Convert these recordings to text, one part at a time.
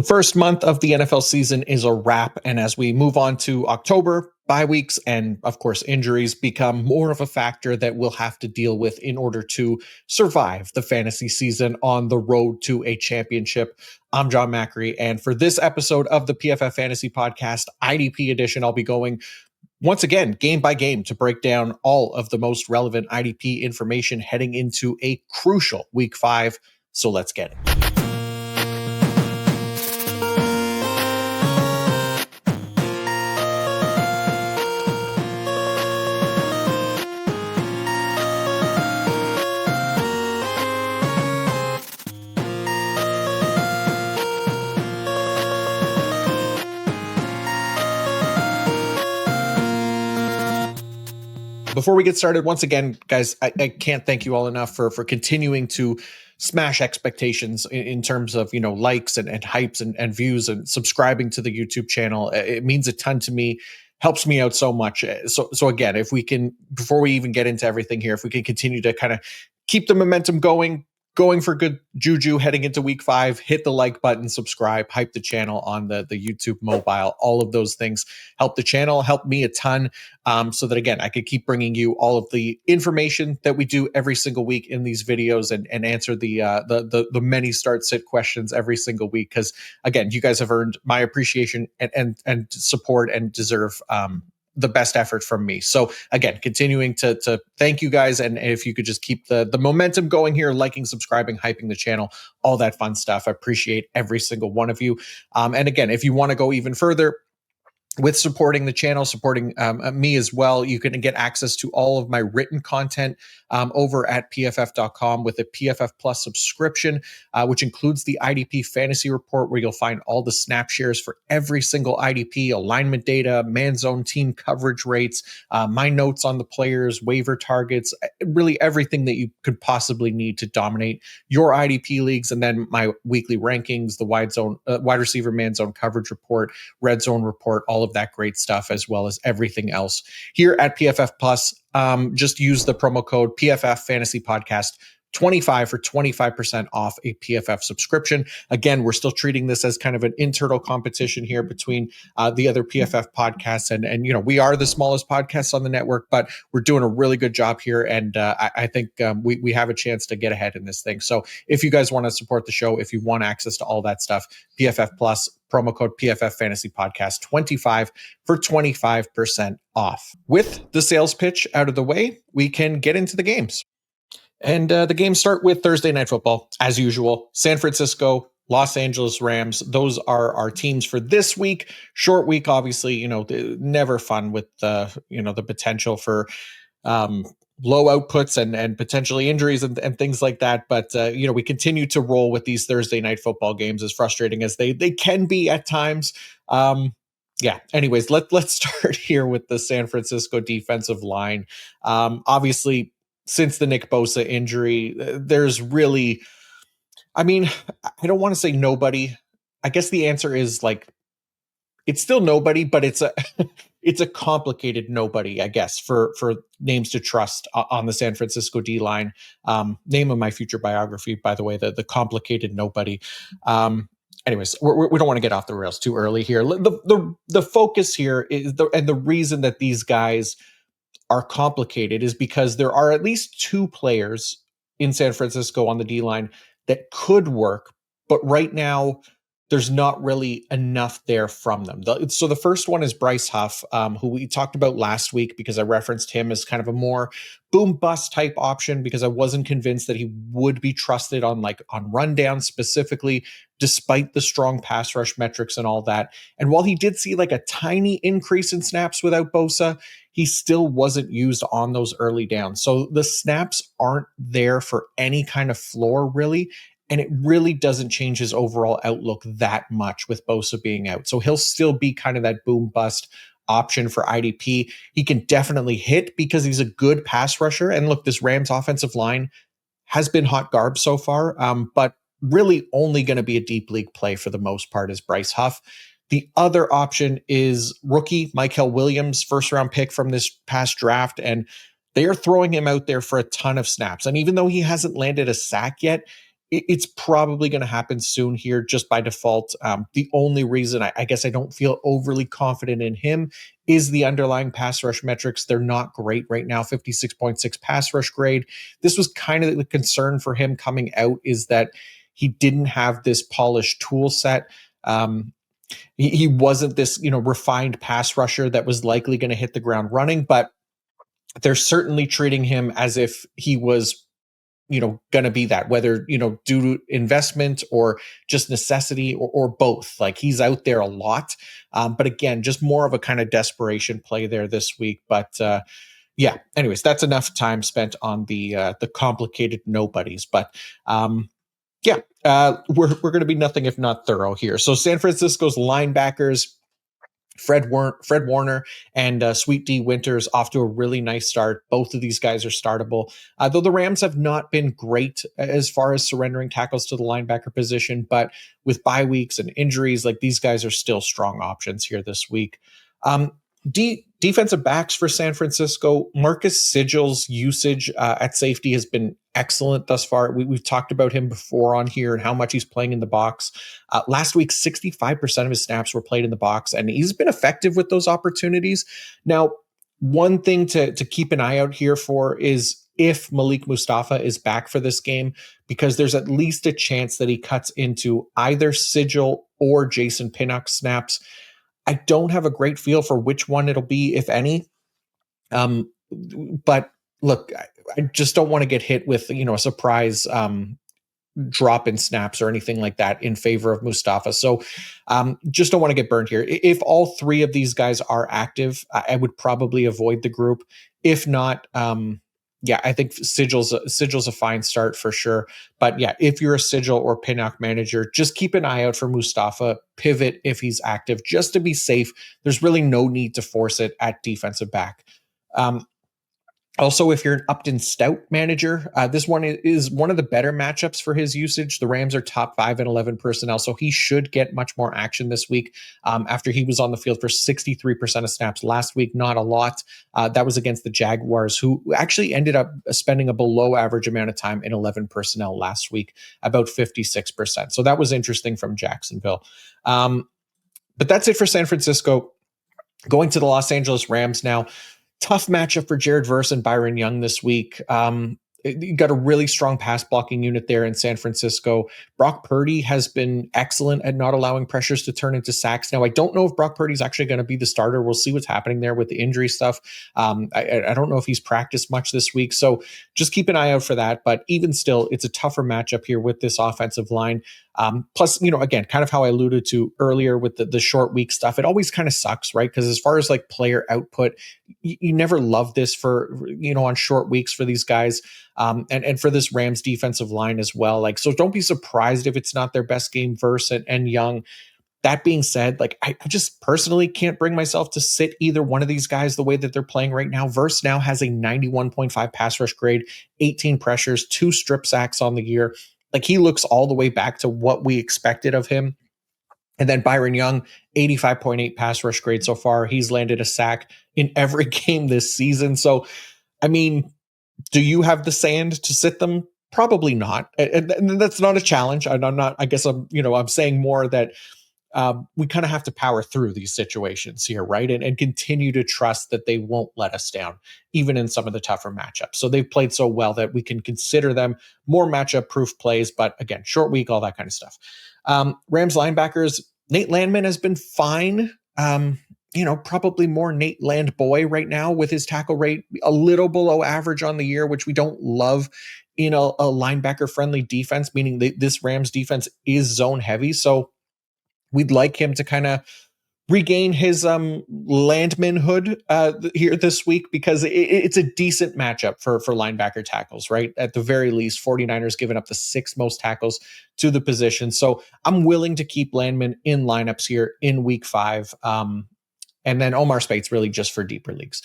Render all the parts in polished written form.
first month of the NFL season is a wrap, and as we move on to October, bye weeks and, of course, injuries become more of a factor that we'll have to deal with in order to survive the fantasy season on the road to a championship. I'm John Macri, and for this episode of the PFF Fantasy Podcast, IDP edition, I'll be going once again, game by game, to break down all of the most relevant IDP information heading into a crucial Week 5. So let's get it. Before we get started, once again, guys, I can't thank you all enough for continuing to smash expectations in terms of, likes and hypes and views and subscribing to the YouTube channel. It means a ton to me, helps me out so much. So again, if we can, before we even get into everything here, if we can continue to kind of keep the momentum going for good juju heading into Week 5, hit the like button, subscribe, hype the channel on the YouTube mobile. All of those things help the channel, help me a ton, so that, again, I could keep bringing you all of the information that we do every single week in these videos and answer the many start-sit questions every single week. Because, again, you guys have earned my appreciation and support and deserve the best effort from me. So again, continuing to thank you guys. And if you could just keep the momentum going here, liking, subscribing, hyping the channel, all that fun stuff. I appreciate every single one of you. And again, if you want to go even further with supporting the channel, supporting me as well, you can get access to all of my written content over at pff.com with a PFF Plus subscription, which includes the IDP fantasy report, where you'll find all the snap shares for every single IDP, alignment data, man zone team coverage rates, my notes on the players, waiver targets, really everything that you could possibly need to dominate your IDP leagues. And then my weekly rankings, the wide receiver man zone coverage report, red zone report, all of that great stuff, as well as everything else here at PFF Plus. Just use the promo code PFF Fantasy Podcast 25 for 25% off a PFF subscription. Again, we're still treating this as kind of an internal competition here between the other PFF podcasts, and we are the smallest podcast on the network, but we're doing a really good job here, and I think we have a chance to get ahead in this thing. So if you guys want to support the show, if you want access to all that stuff, PFF Plus, promo code PFF Fantasy Podcast 25 for 25% off. With the sales pitch out of the way, we can get into the games. And the games start with Thursday Night Football, as usual. San Francisco, Los Angeles Rams. Those are our teams for this week. Short week, obviously, never fun with the potential for low outputs and potentially injuries and things like that. But, we continue to roll with these Thursday Night Football games, as frustrating as they can be at times. Anyways, let's start here with the San Francisco defensive line. Obviously, since the Nick Bosa injury, there's really, I don't want to say nobody. I guess the answer is it's still nobody, but it's a complicated nobody, I guess, for names to trust on the San Francisco D line. Name of my future biography, by the way, the complicated nobody. Anyways, we don't want to get off the rails too early here. The focus here is the reason that these guys are complicated is because there are at least two players in San Francisco on the D-line that could work, but right now there's not really enough there from them. So the first one is Bryce Huff, who we talked about last week because I referenced him as kind of a more boom bust type option because I wasn't convinced that he would be trusted on rundown specifically, despite the strong pass rush metrics and all that. And while he did see a tiny increase in snaps without Bosa, he still wasn't used on those early downs. So the snaps aren't there for any kind of floor, really. And it really doesn't change his overall outlook that much with Bosa being out. So he'll still be kind of that boom bust option for IDP. He can definitely hit because he's a good pass rusher. And look, this Rams offensive line has been hot garbage so far, but really only going to be a deep league play for the most part is Bryce Huff. The other option is rookie Mykel Williams, first round pick from this past draft. And they are throwing him out there for a ton of snaps. And even though he hasn't landed a sack yet, it's probably going to happen soon here just by default. The only reason I guess I don't feel overly confident in him is the underlying pass rush metrics. They're not great right now. 56.6 pass rush grade. This was kind of the concern for him coming out, is that he didn't have this polished tool set. He wasn't this, refined pass rusher that was likely going to hit the ground running, but they're certainly treating him as if he was, going to be that, whether, due to investment or just necessity, or both. Like, he's out there a lot. But again, just more of a kind of desperation play there this week. But yeah, anyways, that's enough time spent on the complicated nobodies. But yeah, we're going to be nothing if not thorough here. So San Francisco's linebackers, Fred Warner and Sweet D Winters, off to a really nice start. Both of these guys are startable, though the Rams have not been great as far as surrendering tackles to the linebacker position. But with bye weeks and injuries, like, these guys are still strong options here this week. Defensive backs for San Francisco, Marcus Sigil's usage at safety has been excellent thus far. We've talked about him before on here and how much he's playing in the box. Last week, 65% of his snaps were played in the box, and he's been effective with those opportunities. Now, one thing to keep an eye out here for is if Malik Mustafa is back for this game, because there's at least a chance that he cuts into either Sigil or Jason Pinnock snaps. I don't have a great feel for which one it'll be, if any. But look, I just don't want to get hit with, a surprise drop in snaps or anything like that in favor of Mustafa. So just don't want to get burned here. If all three of these guys are active, I would probably avoid the group. If not, yeah, I think Sigil's a fine start for sure. But yeah, if you're a Sigil or Pinnock manager, just keep an eye out for Mustafa. Pivot if he's active, just to be safe. There's really no need to force it at defensive back. Also, if you're an Upton Stout manager, this one is one of the better matchups for his usage. The Rams are top 5 in 11 personnel, so he should get much more action this week after he was on the field for 63% of snaps last week. Not a lot. That was against the Jaguars, who actually ended up spending a below average amount of time in 11 personnel last week, about 56%. So that was interesting from Jacksonville. But that's it for San Francisco. Going to the Los Angeles Rams now. Tough matchup for Jared Verse and Byron Young this week. You got a really strong pass blocking unit there in San Francisco. Brock Purdy has been excellent at not allowing pressures to turn into sacks. Now, I don't know if Brock Purdy's actually going to be the starter. We'll see what's happening there with the injury stuff. I don't know if he's practiced much this week, so just keep an eye out for that. But even still, it's a tougher matchup here with this offensive line. Plus, again, kind of how I alluded to earlier with the short week stuff, it always kind of sucks, right? Because as far as like player output, you never love this for, on short weeks for these guys. And for this Rams defensive line as well. Like, so don't be surprised if it's not their best game, Verse and Young. That being said, like, I just personally can't bring myself to sit either one of these guys the way that they're playing right now. Verse now has a 91.5 pass rush grade, 18 pressures, 2 strip sacks on the year. Like, he looks all the way back to what we expected of him. And then Byron Young, 85.8 pass rush grade so far. He's landed a sack in every game this season. So, I mean, do you have the sand to sit them? Probably not. And that's not a challenge. I'm saying more that we kind of have to power through these situations here, right? And continue to trust that they won't let us down, even in some of the tougher matchups. So they've played so well that we can consider them more matchup proof plays. But again, short week, all that kind of stuff. Rams linebackers, Nate Landman has been fine. Probably more Nate Land boy right now with his tackle rate a little below average on the year, which we don't love in a linebacker friendly defense, meaning this Rams defense is zone heavy. So we'd like him to kind of regain his landmanhood here this week, because it's a decent matchup for linebacker tackles, right? At the very least, 49ers giving up the 6th most tackles to the position. So I'm willing to keep Landman in lineups here in week 5. And then Omar Spate's really just for deeper leagues.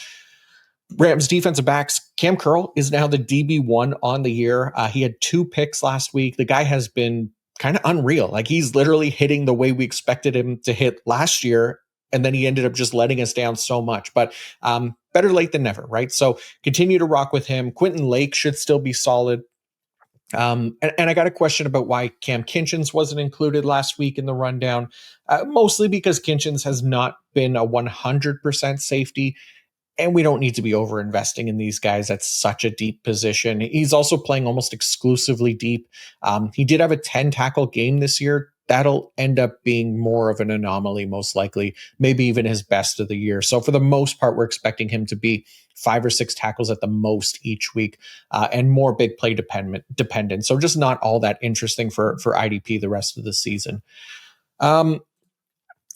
Rams defensive backs, Cam Curl is now the DB1 on the year. He had 2 picks last week. The guy has been kind of unreal. Like, he's literally hitting the way we expected him to hit last year. And then he ended up just letting us down so much. But better late than never, right? So continue to rock with him. Quentin Lake should still be solid. And I got a question about why Cam Kinchins wasn't included last week in the rundown, mostly because Kinchins has not been a 100% safety, and we don't need to be over investing in these guys at such a deep position. He's also playing almost exclusively deep. He did have a 10 tackle game this year. That'll end up being more of an anomaly, most likely, maybe even his best of the year. So, for the most part, we're expecting him to be 5 or 6 tackles at the most each week, and more big play dependent. So, just not all that interesting for IDP the rest of the season.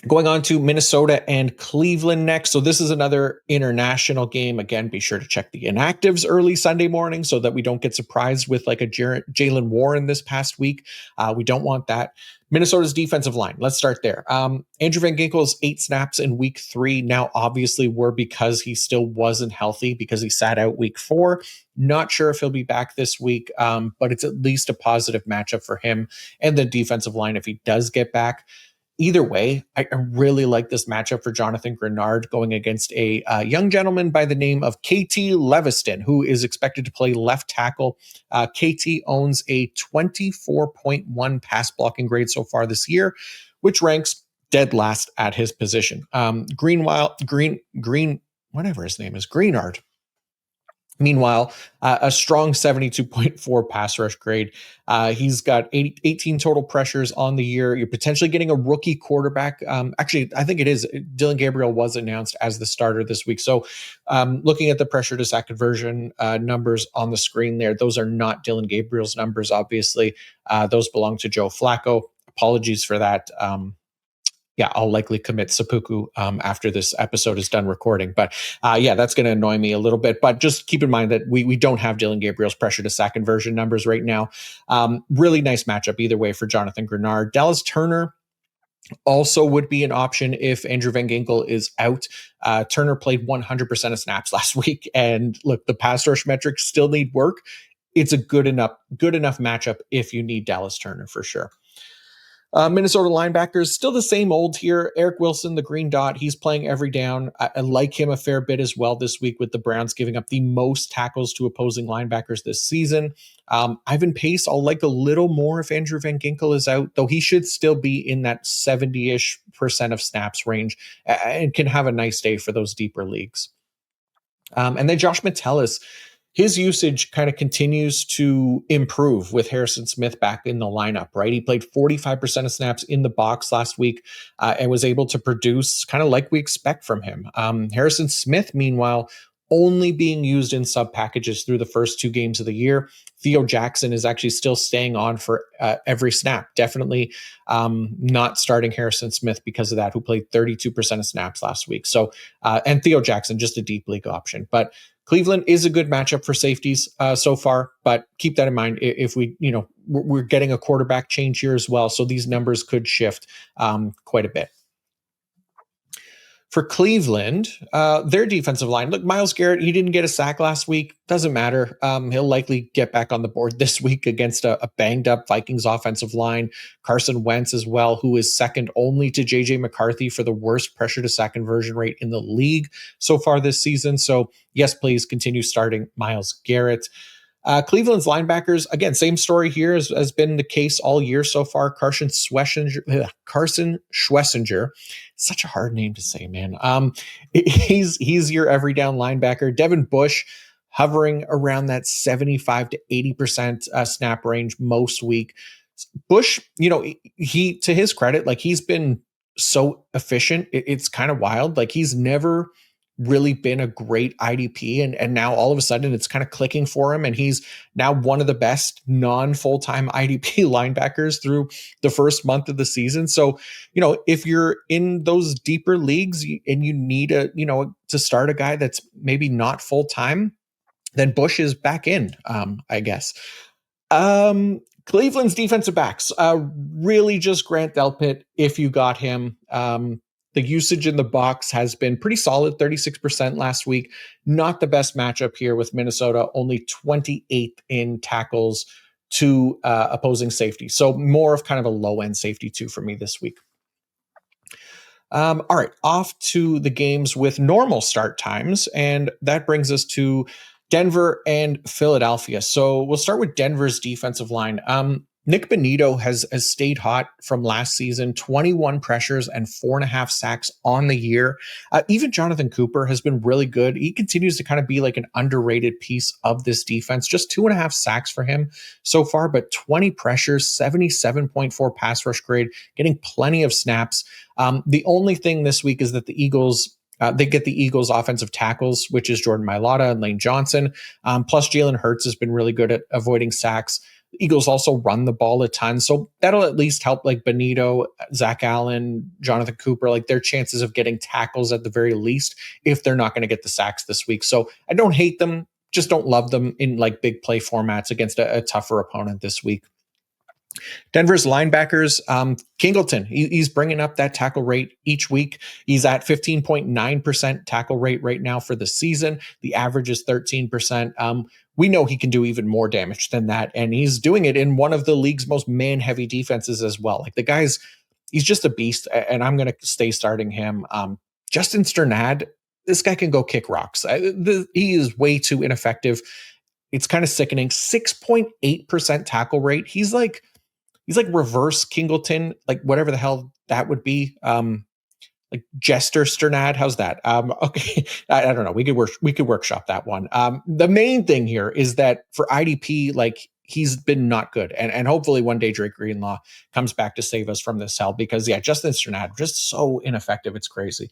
Going on to Minnesota and Cleveland next. So this is another international game. Again, be sure to check the inactives early Sunday morning so that we don't get surprised with like a Jalen Warren this past week. We don't want that. Minnesota's defensive line. Let's start there. Andrew Van Ginkel's 8 snaps in week 3 now obviously were because he still wasn't healthy because he sat out week 4. Not sure if he'll be back this week, but it's at least a positive matchup for him and the defensive line if he does get back. Either way, I really like this matchup for Jonathan Grenard going against a young gentleman by the name of KT Leviston, who is expected to play left tackle. KT owns a 24.1 pass blocking grade so far this year, which ranks dead last at his position. Whatever his name is, Greenard. Meanwhile, a strong 72.4 pass rush grade. He's got 18 total pressures on the year. You're potentially getting a rookie quarterback. Actually, I think it is. Dylan Gabriel was announced as the starter this week. So looking at the pressure to sack conversion numbers on the screen there, those are not Dylan Gabriel's numbers, obviously. Those belong to Joe Flacco. Apologies for that. Yeah, I'll likely commit seppuku after this episode is done recording. But yeah, that's going to annoy me a little bit. But just keep in mind that we don't have Dylan Gabriel's pressure to sack conversion numbers right now. Really nice matchup either way for Jonathan Grenard. Dallas Turner also would be an option if Andrew Van Ginkel is out. Turner played 100% of snaps last week. And look, the pass rush metrics still need work. It's a good enough matchup if you need Dallas Turner for sure. Minnesota linebackers, still the same old here. Eric Wilson, the green dot, he's playing every down. I like him a fair bit as well this week with the Browns giving up the most tackles to opposing linebackers this season. Ivan Pace, I'll like a little more if Andrew Van Ginkel is out, though he should still be in that 70-ish% of snaps range and can have a nice day for those deeper leagues. And then Josh Metellus, his usage kind of continues to improve with Harrison Smith back in the lineup, right? He played 45% of snaps in the box last week and was able to produce kind of like we expect from him. Harrison Smith, meanwhile, only being used in sub packages through the first 2 games of the year. Theo Jackson is actually still staying on for every snap. Definitely not starting Harrison Smith because of that, who played 32% of snaps last week. So, and Theo Jackson, just a deep league option. But Cleveland is a good matchup for safeties so far, but keep that in mind if we're getting a quarterback change here as well. So these numbers could shift quite a bit. For Cleveland, their defensive line, look, Myles Garrett, he didn't get a sack last week. Doesn't matter. He'll likely get back on the board this week against a banged up Vikings offensive line. Carson Wentz as well, who is second only to JJ McCarthy for the worst pressure to sack conversion rate in the league so far this season. So yes, please continue starting Myles Garrett. Cleveland's linebackers, again, same story here as has been the case all year so far. Carson Schwessinger, such a hard name to say, man. He's your every down linebacker. Devin Bush hovering around that 75 to 80% snap range most week. Bush, he, to his credit, like he's been so efficient. It's kind of wild. Like he's never really been a great IDP and now all of a sudden it's kind of clicking for him and he's now one of the best non-full-time IDP linebackers through the first month of the season. So, if you're in those deeper leagues and you need to start a guy that's maybe not full-time, then Bush is back in, I guess. Cleveland's defensive backs, really just Grant Delpit if you got him. The usage in the box has been pretty solid, 36% last week. Not the best matchup here with Minnesota, only 28th in tackles to opposing safety. So more of kind of a low-end safety too for me this week. All right, off to the games with normal start times. And that brings us to Denver and Philadelphia. So we'll start with Denver's defensive line. Nick Bonito has stayed hot from last season, 21 pressures and 4.5 sacks on the year. Even Jonathan Cooper has been really good. He continues to kind of be like an underrated piece of this defense. Just 2.5 sacks for him so far, but 20 pressures, 77.4 pass rush grade, getting plenty of snaps. The only thing this week is that the Eagles, they get the Eagles' offensive tackles, which is Jordan Mailata and Lane Johnson. Plus, Jalen Hurts has been really good at avoiding sacks. The Eagles also run the ball a ton, so that'll at least help like Bonito, Zach Allen, Jonathan Cooper, like their chances of getting tackles at the very least if they're not going to get the sacks this week. So I don't hate them, just don't love them in like big play formats against a tougher opponent this week. Denver's linebackers, Kingleton, he's bringing up that tackle rate each week. He's at 15.9% tackle rate right now for the season. The average is 13%. We know he can do even more damage than that, and he's doing it in one of the league's most man-heavy defenses as well. Like he's just a beast, and I'm going to stay starting him. Justin Sternad, this guy can go kick rocks. He is way too ineffective. It's kind of sickening. 6.8% tackle rate. He's like reverse Kingleton, like whatever the hell that would be. Like Jester Sternad. How's that? Okay. I don't know. We could workshop that one. The main thing here is that for IDP, like he's been not good. And hopefully one day Drake Greenlaw comes back to save us from this hell because Justin Sternad, just so ineffective. It's crazy.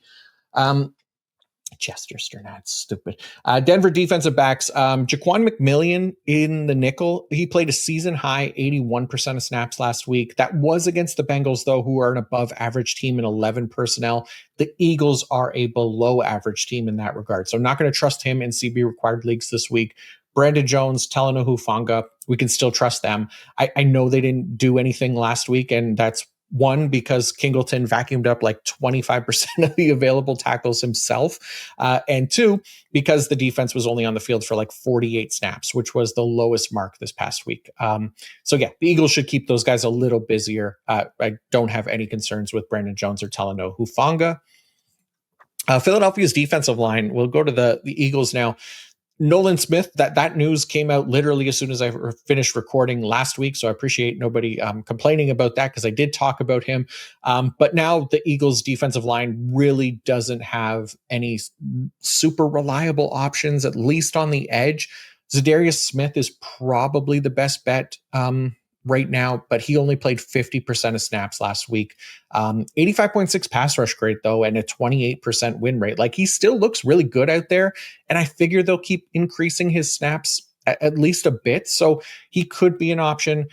Chester Sternad, stupid. Denver defensive backs, Jaquan McMillian in the nickel. He played a season high 81% of snaps last week. That was against the Bengals, though, who are an above average team in 11 personnel. The Eagles are a below average team in that regard. So I'm not going to trust him in CB required leagues this week. Brandon Jones, Talanoa Hufanga, we can still trust them. I know they didn't do anything last week, and that's one, because Kingleton vacuumed up like 25% of the available tackles himself. And two, because the defense was only on the field for like 48 snaps, which was the lowest mark this past week. So yeah, the Eagles should keep those guys a little busier. I don't have any concerns with Brandon Jones or Talanoa Hufanga. Philadelphia's defensive line, we'll go to the Eagles now. Nolan Smith, that news came out literally as soon as I finished recording last week. So I appreciate nobody complaining about that because I did talk about him. But now the Eagles defensive line really doesn't have any super reliable options, at least on the edge. Zadarius Smith is probably the best bet right now, but he only played 50% of snaps last week. 85.6 pass rush grade, though, and a 28% win rate. Like, he still looks really good out there, and I figure they'll keep increasing his snaps at least a bit, so he could be an option.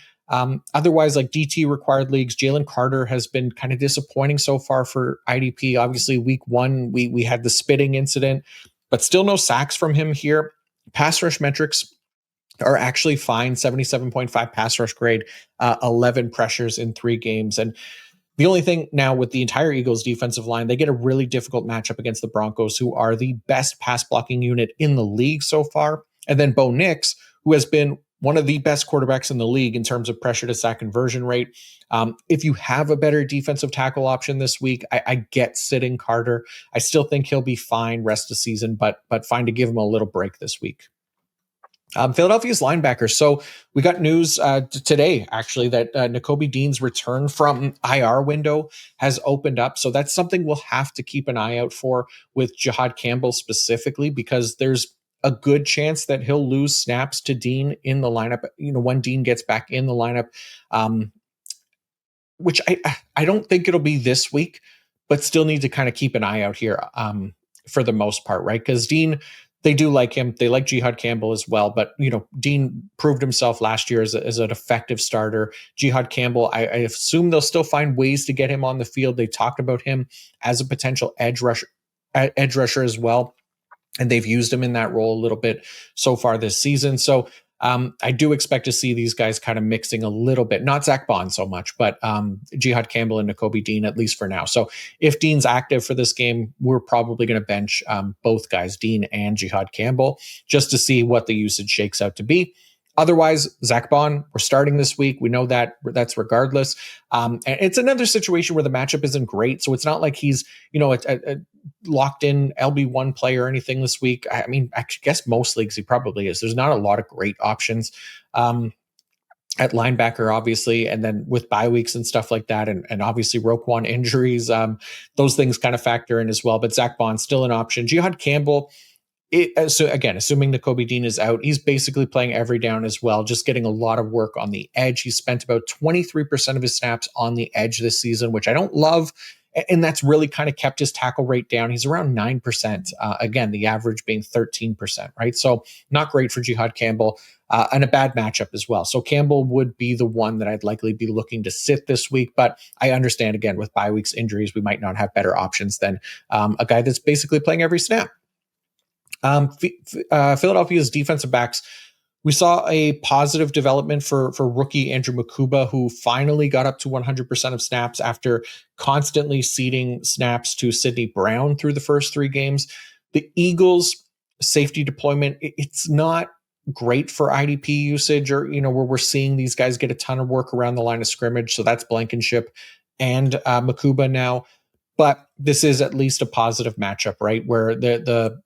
Otherwise, like DT required leagues, Jalen Carter has been kind of disappointing so far for IDP. Obviously, week one, we had the spitting incident, but still no sacks from him here. Pass rush metrics are actually fine. 77.5 pass rush grade, 11 pressures in 3 games. And the only thing now with the entire Eagles defensive line, they get a really difficult matchup against the Broncos, who are the best pass blocking unit in the league so far. And then Bo Nix, who has been one of the best quarterbacks in the league in terms of pressure to sack conversion rate. If you have a better defensive tackle option this week, I get sitting Carter. I still think he'll be fine rest of the season, but fine to give him a little break this week. Philadelphia's linebackers. So we got news today, actually, that Nakobe Dean's return from IR window has opened up. So that's something we'll have to keep an eye out for with Jihad Campbell specifically, because there's a good chance that he'll lose snaps to Dean in the lineup, when Dean gets back in the lineup, which I don't think it'll be this week, but still need to kind of keep an eye out here for the most part, right? Because Dean, they do like him. They like Jihad Campbell as well. But, Dean proved himself last year as an effective starter. Jihad Campbell, I assume they'll still find ways to get him on the field. They talked about him as a potential edge rusher as well. And they've used him in that role a little bit so far this season. So I do expect to see these guys kind of mixing a little bit, not Zach Bond so much, but Jihad Campbell and Nakobe Dean, at least for now. So if Dean's active for this game, we're probably going to bench both guys, Dean and Jihad Campbell, just to see what the usage shakes out to be. Otherwise, Zach Bond, we're starting this week. We know that that's regardless. And it's another situation where the matchup isn't great. So it's not like he's, a locked in LB1 player or anything this week. I mean, I guess most leagues he probably is. There's not a lot of great options. At linebacker, obviously, and then with bye weeks and stuff like that, and obviously Roquan injuries, those things kind of factor in as well. But Zach Bond's still an option. Jihad Campbell, so again, assuming Nakobe Dean is out, he's basically playing every down as well, just getting a lot of work on the edge. He spent about 23% of his snaps on the edge this season, which I don't love. And that's really kind of kept his tackle rate down. He's around 9%. Again, the average being 13%, right? So not great for Jihad Campbell, and a bad matchup as well. So Campbell would be the one that I'd likely be looking to sit this week. But I understand, again, with bye weeks injuries, we might not have better options than a guy that's basically playing every snap. Philadelphia's defensive backs, we saw a positive development for rookie Andrew Makuba, who finally got up to 100% of snaps after constantly ceding snaps to Sidney Brown through the first 3 games. The Eagles' safety deployment, it's not great for IDP usage, or where we're seeing these guys get a ton of work around the line of scrimmage. So that's Blankenship and Makuba now. But this is at least a positive matchup, right? Where the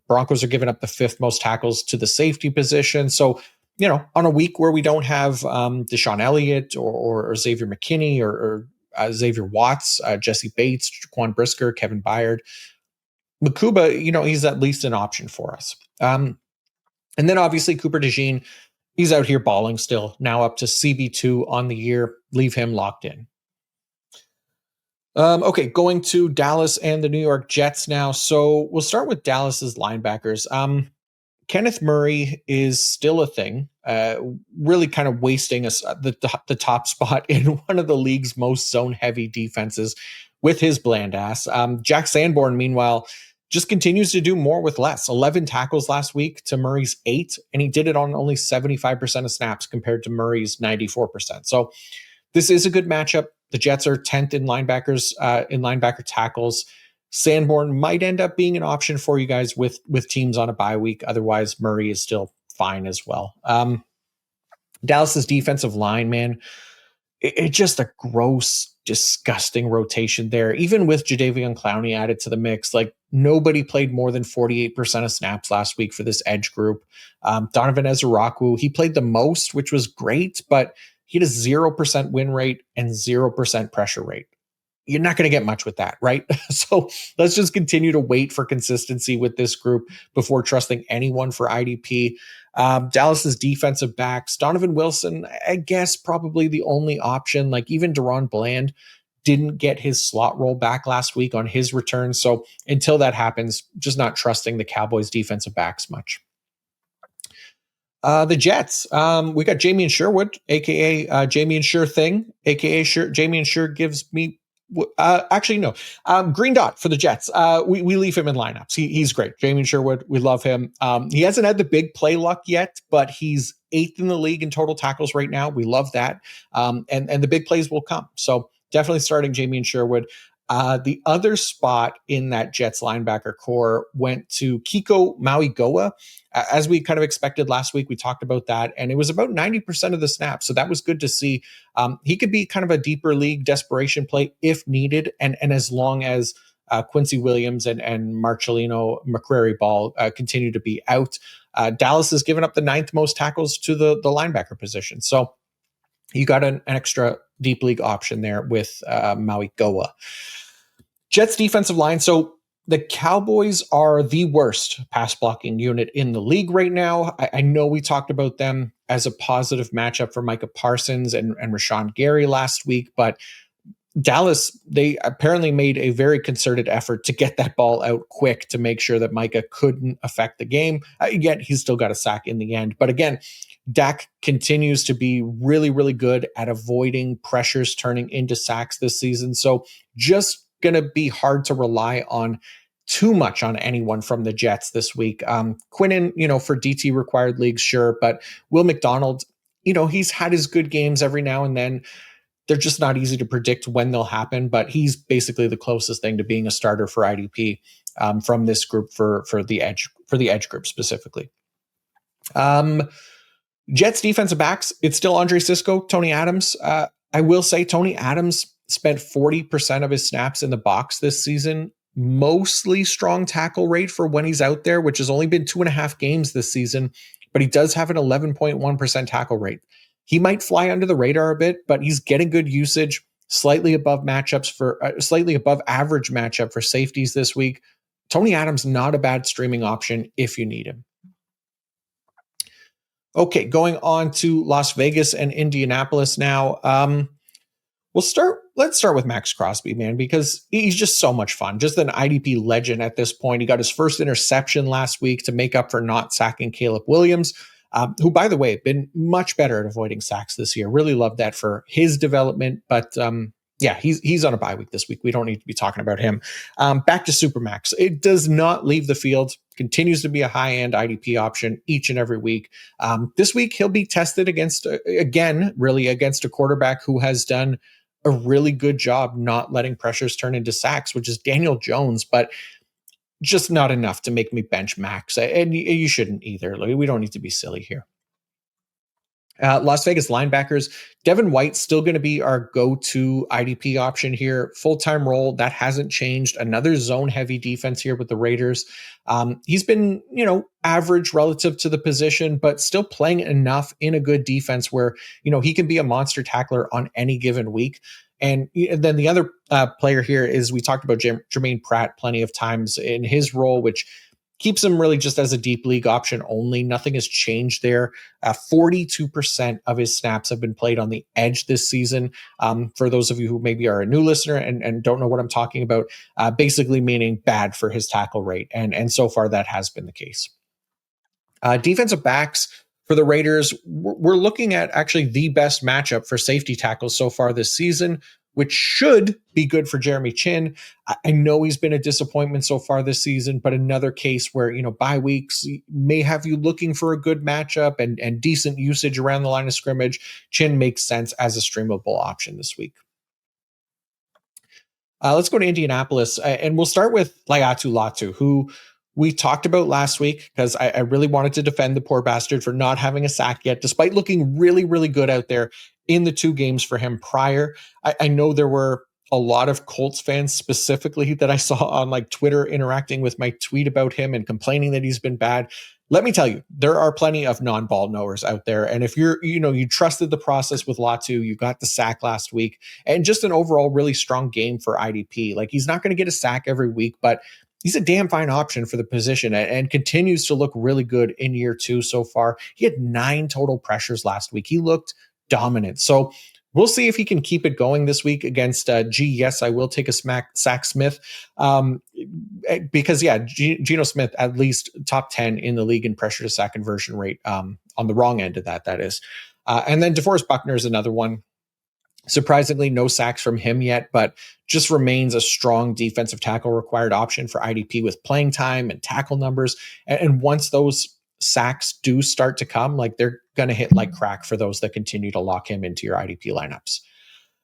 Broncos are giving up the 5th most tackles to the safety position. So, on a week where we don't have Deshaun Elliott or Xavier McKinney or Xavier Watts, Jesse Bates, Jaquan Brisker, Kevin Byard, Makuba, he's at least an option for us. And then obviously Cooper DeJean, he's out here balling still, now up to CB2 on the year. Leave him locked in. Okay, going to Dallas and the New York Jets now. So we'll start with Dallas's linebackers. Kenneth Murray is still a thing, really kind of wasting us the top spot in one of the league's most zone-heavy defenses with his bland ass. Jack Sanborn, meanwhile, just continues to do more with less. 11 tackles last week to Murray's 8, and he did it on only 75% of snaps compared to Murray's 94%. So this is a good matchup. The Jets are 10th in linebackers, in linebacker tackles. Sanborn might end up being an option for you guys with teams on a bye week. Otherwise, Murray is still fine as well. Dallas's defensive line, man, it's just a gross, disgusting rotation there. Even with Jadeveon Clowney added to the mix, like nobody played more than 48% of snaps last week for this edge group. Donovan Ezeraku, he played the most, which was great, but he had a 0% win rate and 0% pressure rate. You're not going to get much with that, right? So let's just continue to wait for consistency with this group before trusting anyone for IDP. Dallas's defensive backs, Donovan Wilson, I guess probably the only option. Like even Deron Bland didn't get his slot roll back last week on his return. So until that happens, just not trusting the Cowboys defensive backs much. The Jets, we got Jamie and Sherwood, aka Jamie and Sure Thing, aka Jamie and Sure gives me. Actually, no. Green dot for the Jets. We leave him in lineups. He's great. Jamie Sherwood, we love him. He hasn't had the big play luck yet, but he's 8th in the league in total tackles right now. We love that. And the big plays will come. So definitely starting Jamie and Sherwood. The other spot in that Jets linebacker core went to Kiko Mauigoa. As we kind of expected last week, we talked about that, and it was about 90% of the snaps. So that was good to see. He could be kind of a deeper league desperation play if needed, and as long as Quincy Williams and Marcelino McCrary Ball continue to be out. Dallas has given up the 9th most tackles to the linebacker position. So you got an extra deep league option there with Mauigoa. Jets defensive line. So the Cowboys are the worst pass blocking unit in the league right now. I know we talked about them as a positive matchup for Micah Parsons and Rashawn Gary last week, but Dallas, they apparently made a very concerted effort to get that ball out quick to make sure that Micah couldn't affect the game. Yet he's still got a sack in the end. But again, Dak continues to be really, really good at avoiding pressures turning into sacks this season. So just going to be hard to rely on too much on anyone from the Jets this week. Quinnen, for DT required leagues, sure. But Will McDonald, he's had his good games every now and then. They're just not easy to predict when they'll happen, but he's basically the closest thing to being a starter for IDP from this group for the edge group specifically. Jets defensive backs, it's still Andre Cisco, Tony Adams. I will say Tony Adams spent 40% of his snaps in the box this season, mostly strong tackle rate for when he's out there, which has only been 2.5 games this season, but he does have an 11.1% tackle rate. He might fly under the radar a bit, but he's getting good usage, slightly above slightly above average matchup for safeties this week. Tony Adams, not a bad streaming option if you need him. Okay, going on to Las Vegas and Indianapolis now. Let's start with Max Crosby, man, because he's just so much fun. Just an IDP legend at this point. He got his first interception last week to make up for not sacking Caleb Williams, who, by the way, been much better at avoiding sacks this year. Really love that for his development. But yeah, he's on a bye week this week. We don't need to be talking about him. Back to Supermax. It does not leave the field. Continues to be a high-end IDP option each and every week. This week, he'll be tested against a quarterback who has done a really good job not letting pressures turn into sacks, which is Daniel Jones, but just not enough to make me bench Max. And you shouldn't either. We don't need to be silly here. Las Vegas linebackers, Devin White's still going to be our go-to IDP option here. Full-time role, that hasn't changed. Another zone-heavy defense here with the Raiders. He's been, average relative to the position, but still playing enough in a good defense where, he can be a monster tackler on any given week. And then the other player here is we talked about Jermaine Pratt plenty of times in his role, which keeps him really just as a deep league option only. Nothing has changed there. 42% of his snaps have been played on the edge this season. For those of you who maybe are a new listener and don't know what I'm talking about, basically meaning bad for his tackle rate. And so far that has been the case. Defensive backs for the Raiders, we're looking at actually the best matchup for safety tackles so far this season, which should be good for Jeremy Chin. I know he's been a disappointment so far this season, but another case where, bye weeks may have you looking for a good matchup and decent usage around the line of scrimmage. Chin makes sense as a streamable option this week. Let's go to Indianapolis, and we'll start with Laiatu Latu, who we talked about last week because I really wanted to defend the poor bastard for not having a sack yet, despite looking really, really good out there in the 2 games for him prior. I know there were a lot of Colts fans specifically that I saw on Twitter interacting with my tweet about him and complaining that he's been bad. Let me tell you, there are plenty of non-ball knowers out there. And if you trusted the process with Latu, you got the sack last week, and just an overall really strong game for IDP. He's not going to get a sack every week, but he's a damn fine option for the position and continues to look really good in year 2 so far. He had 9 total pressures last week. He looked dominant. So we'll see if he can keep it going this week against yes, I will take a Sack Smith because Geno Smith at least top 10 in the league in pressure to sack conversion rate on the wrong end of that is. And then DeForest Buckner is another one. Surprisingly, no sacks from him yet, but just remains a strong defensive tackle required option for IDP with playing time and tackle numbers. And once those sacks do start to come, they're going to hit like crack for those that continue to lock him into your IDP lineups.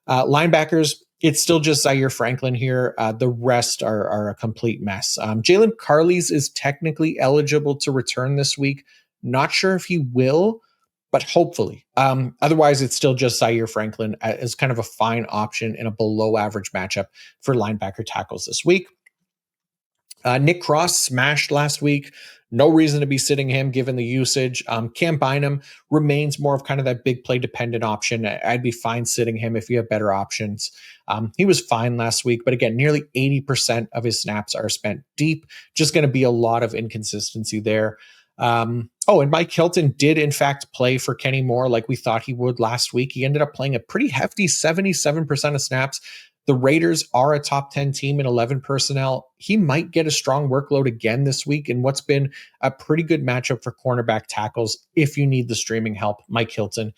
Linebackers, it's still just Zaire Franklin here. The rest are a complete mess. Jalen Carleys is technically eligible to return this week. Not sure if he will, but hopefully. Otherwise, it's still just Zaire Franklin as kind of a fine option in a below average matchup for linebacker tackles this week. Nick Cross smashed last week. No reason to be sitting him given the usage. Cam Bynum remains more of kind of that big play dependent option. I'd be fine sitting him if you have better options. He was fine last week, but again, nearly 80% of his snaps are spent deep. Just going to be a lot of inconsistency there. And Mike Hilton did in fact play for Kenny Moore like we thought he would last week. He ended up playing a pretty hefty 77% of snaps. The Raiders are a top 10 team in 11 personnel. He might get a strong workload again this week in what's been a pretty good matchup for cornerback tackles. If you need the streaming help, Mike Hilton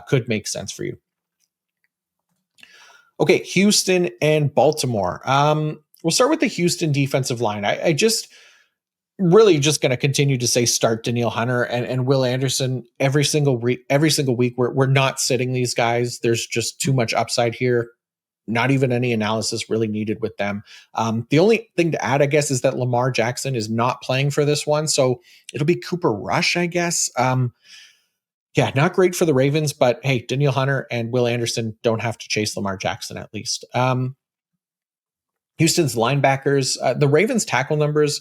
could make sense for you. Okay, Houston and Baltimore. We'll start with the Houston defensive line. I just really just going to continue to say start Danielle Hunter and Will Anderson every single week. We're not sitting these guys. There's just too much upside here. Not even any analysis really needed with them. The only thing to add, I guess, is that Lamar Jackson is not playing for this one. So it'll be Cooper Rush, I guess. Yeah, not great for the Ravens, but hey, Danielle Hunter and Will Anderson don't have to chase Lamar Jackson at least. Houston's linebackers, the Ravens tackle numbers.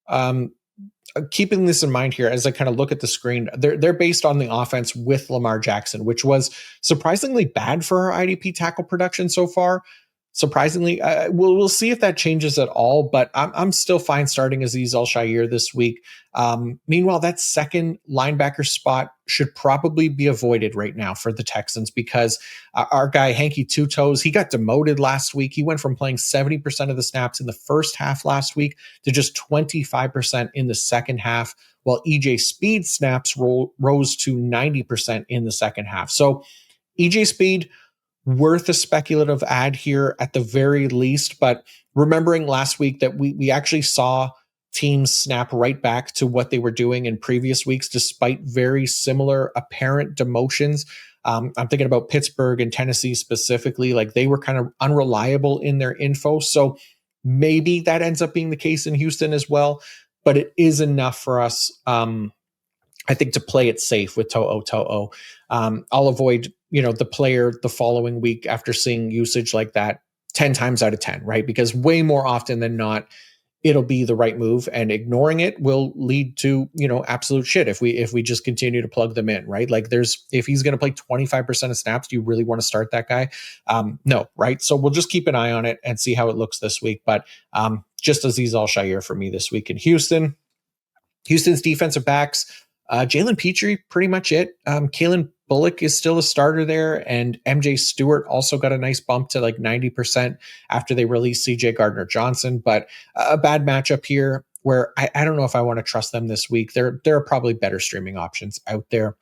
Um, Keeping this in mind here as I kind of look at the screen, they're based on the offense with Lamar Jackson, which was surprisingly bad for our IDP tackle production so far. Surprisingly, we'll see if that changes at all. But I'm still fine starting Azeez Al-Shaair this week. Meanwhile, that second linebacker spot should probably be avoided right now for the Texans because our guy Hanky Two Toes, he got demoted last week. He went from playing 70% of the snaps in the first half last week to just 25% in the second half, while EJ Speed snaps rose to 90% in the second half. So EJ Speed, worth a speculative ad here at the very least. But remembering last week that we actually saw teams snap right back to what they were doing in previous weeks, despite very similar apparent demotions. I'm thinking about Pittsburgh and Tennessee specifically, like they were kind of unreliable in their info. So maybe that ends up being the case in Houston as well. But it is enough for us, I think, to play it safe with To'o To'o. I'll avoid, the player the following week after seeing usage like that 10 times out of 10, right? Because way more often than not, it'll be the right move, and ignoring it will lead to, absolute shit if we just continue to plug them in, right? Like if he's going to play 25% of snaps, do you really want to start that guy? No, right? So we'll just keep an eye on it and see how it looks this week. But just Azeez Al-Shaair for me this week in Houston. Houston's defensive backs, Jalen Petrie, pretty much it. Kalen Bullock is still a starter there, and MJ Stewart also got a nice bump to like 90% after they released CJ Gardner-Johnson. But a bad matchup here where I don't know if I want to trust them this week. There are probably better streaming options out there.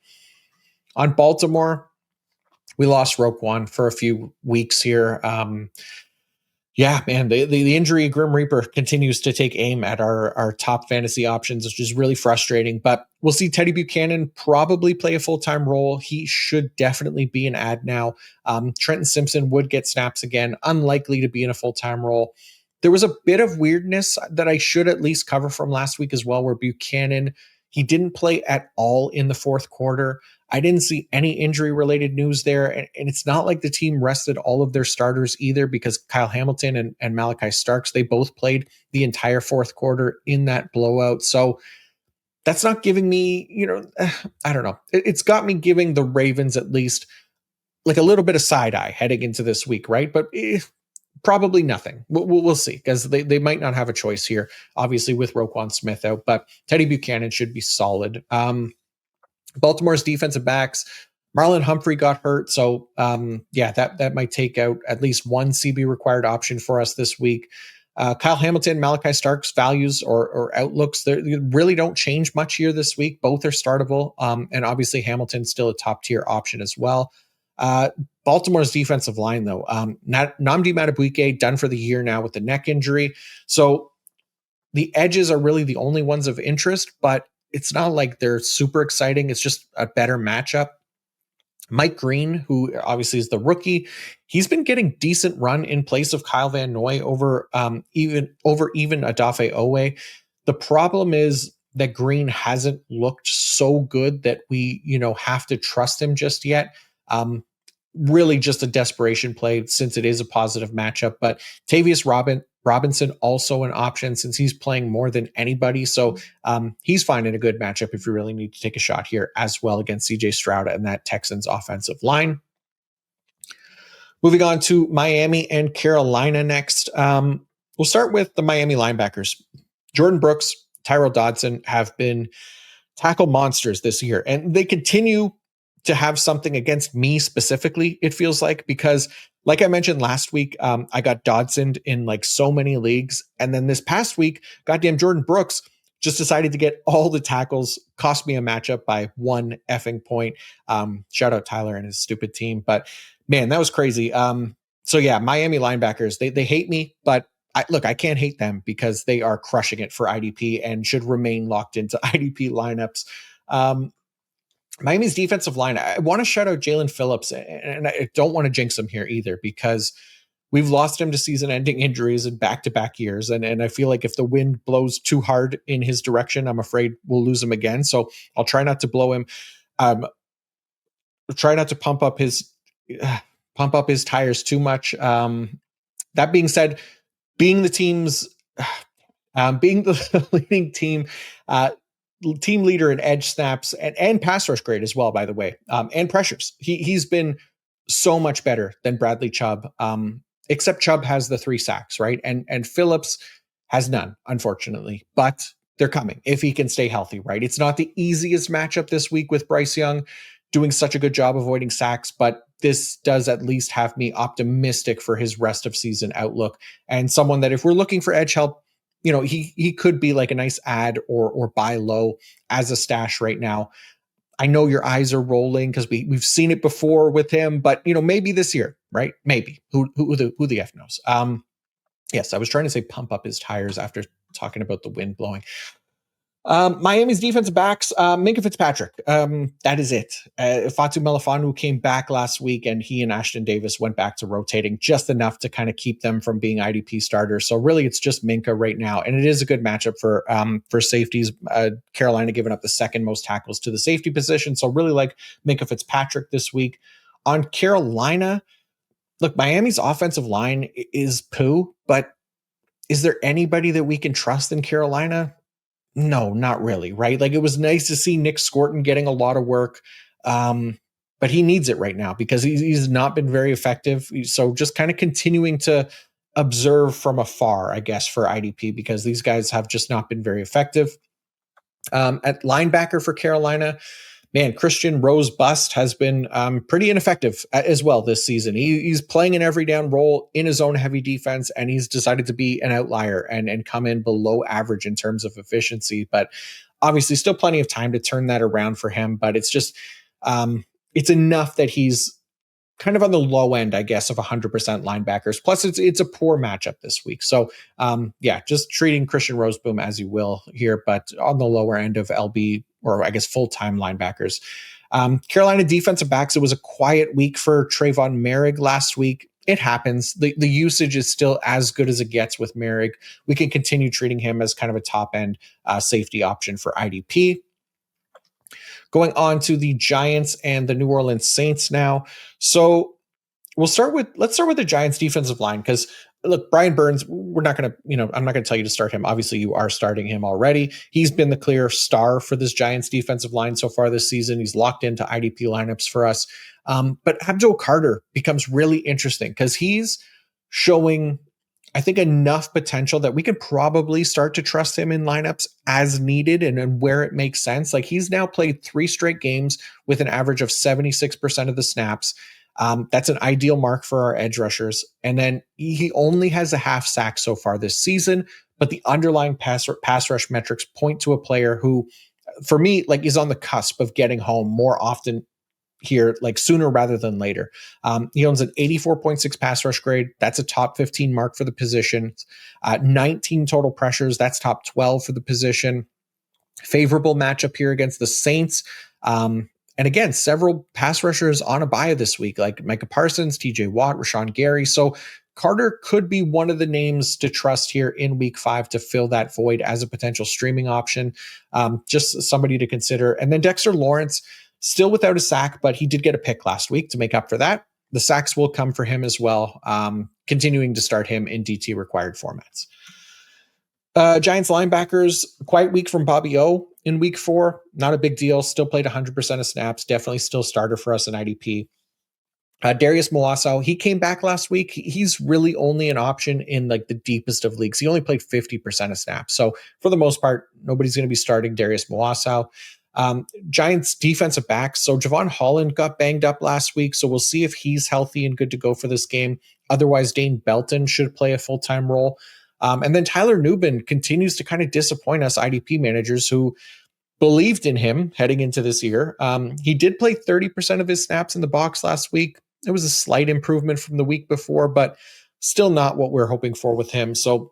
On Baltimore, we lost Roquan for a few weeks here. Yeah, man, the injury Grim Reaper continues to take aim at our top fantasy options, which is really frustrating. But we'll see Teddy Buchanan probably play a full-time role. He should definitely be an ad now. Trenton Simpson would get snaps again, unlikely to be in a full-time role. There was a bit of weirdness that I should at least cover from last week as well, where Buchanan, he didn't play at all in the fourth quarter. I didn't see any injury related news there. And it's not like the team rested all of their starters either, because Kyle Hamilton and Malachi Starks, they both played the entire fourth quarter in that blowout. So that's not giving me, I don't know. It's got me giving the Ravens at least like a little bit of side eye heading into this week, right? But probably nothing. We'll see, because they might not have a choice here, obviously with Roquan Smith out, but Teddy Buchanan should be solid. Baltimore's defensive backs, Marlon Humphrey got hurt. So that might take out at least one CB required option for us this week. Kyle Hamilton, Malachi Starks values or outlooks, they really don't change much here this week. Both are startable. And obviously Hamilton's still a top tier option as well. Baltimore's defensive line, though, Nnamdi Madubuike done for the year now with the neck injury. So the edges are really the only ones of interest, but it's not like they're super exciting. It's just a better matchup. Mike Green, who obviously is the rookie, he's been getting decent run in place of Kyle Van Noy over even Odafe Owe. The problem is that Green hasn't looked so good that we, have to trust him just yet. Really just a desperation play since it is a positive matchup. But Tavius Robinson also an option since he's playing more than anybody. So he's finding a good matchup if you really need to take a shot here as well against CJ Stroud and that Texans offensive line. Moving on to Miami and Carolina next. We'll start with the Miami linebackers. Jordan Brooks, Tyrell Dodson have been tackle monsters this year, and they continue to have something against me specifically, it feels like, because like I mentioned last week, I got Dodson in like so many leagues. And then this past week, goddamn Jordan Brooks just decided to get all the tackles, cost me a matchup by 1 effing point. Shout out Tyler and his stupid team. But man, that was crazy. So yeah, Miami linebackers, they hate me, but I can't hate them because they are crushing it for IDP and should remain locked into IDP lineups. Miami's defensive line, I want to shout out Jalen Phillips, and I don't want to jinx him here either, because we've lost him to season-ending injuries in back-to-back years, and I feel like if the wind blows too hard in his direction, I'm afraid we'll lose him again. So I'll try not to blow him. try not to pump up his tires too much. That being said, being the team's being the leading team leader in edge snaps and pass rush grade as well, by the way, and pressures. He's been so much better than Bradley Chubb. Except Chubb has the 3 sacks, right? And Phillips has none, unfortunately, but they're coming if he can stay healthy, right? It's not the easiest matchup this week with Bryce Young doing such a good job avoiding sacks, but this does at least have me optimistic for his rest of season outlook, and someone that if we're looking for edge help, he could be like a nice add or buy low as a stash right now. I know your eyes are rolling because we've seen it before with him, but maybe this year, right? Maybe who the F knows. Yes, I was trying to say pump up his tires after talking about the wind blowing. Miami's defensive backs, Minkah Fitzpatrick. That is it. Fatu Melifonwu came back last week, and he and Ashton Davis went back to rotating just enough to kind of keep them from being IDP starters. So really, it's just Minkah right now, and it is a good matchup for safeties. Carolina giving up the second most tackles to the safety position, so really like Minkah Fitzpatrick this week. On Carolina, look, Miami's offensive line is poo, but is there anybody that we can trust in Carolina? No, not really, right? Like, it was nice to see Nick Scorton getting a lot of work, but he needs it right now because he's not been very effective. So just kind of continuing to observe from afar, I guess, for IDP, because these guys have just not been very effective. At linebacker for Carolina, man, Christian Rose Bust has been pretty ineffective as well this season. He's playing an every down role in his own heavy defense, and he's decided to be an outlier and come in below average in terms of efficiency. But obviously, still plenty of time to turn that around for him. But it's just it's enough that he's kind of on the low end, I guess, of 100% linebackers. Plus, it's a poor matchup this week. So, just treating Christian Roseboom as you will here, but on the lower end of LB, or I guess full-time linebackers. Carolina defensive backs, it was a quiet week for Trayvon Merrick last week. It happens. The usage is still as good as it gets with Merrick. We can continue treating him as kind of a top-end safety option for IDP. Going on to the Giants and the New Orleans Saints now. So let's start with the Giants defensive line, because look, Brian Burns, we're not going to, I'm not going to tell you to start him. Obviously, you are starting him already. He's been the clear star for this Giants defensive line so far this season. He's locked into IDP lineups for us. But Abdul Carter becomes really interesting because he's showing, I think, enough potential that we could probably start to trust him in lineups as needed and where it makes sense. Like, he's now played 3 straight games with an average of 76% of the snaps. That's an ideal mark for our edge rushers. And then he only has a half sack so far this season, but the underlying pass rush metrics point to a player who, for me, like, is on the cusp of getting home more often here, like sooner rather than later. He owns an 84.6 pass rush grade. That's a top 15 mark for the position. 19 total pressures. That's top 12 for the position. Favorable matchup here against the Saints. And again, several pass rushers on a bye this week, like Micah Parsons, TJ Watt, Rashawn Gary. So Carter could be one of the names to trust here in week 5 to fill that void as a potential streaming option. Just somebody to consider. And then Dexter Lawrence, still without a sack, but he did get a pick last week to make up for that. The sacks will come for him as well, continuing to start him in DT required formats. Giants linebackers, quiet week from Bobby O in week 4. Not a big deal. Still played 100% of snaps. Definitely still starter for us in IDP. Darius Moaso, he came back last week. He's really only an option in like the deepest of leagues. He only played 50% of snaps. So for the most part, nobody's going to be starting Darius Moaso. Giants defensive backs. So Javon Holland got banged up last week. So we'll see if he's healthy and good to go for this game. Otherwise, Dane Belton should play a full-time role. And then Tyler Nubin continues to kind of disappoint us IDP managers who believed in him heading into this year. He did play 30% of his snaps in the box last week. It was a slight improvement from the week before, but still not what we're hoping for with him. So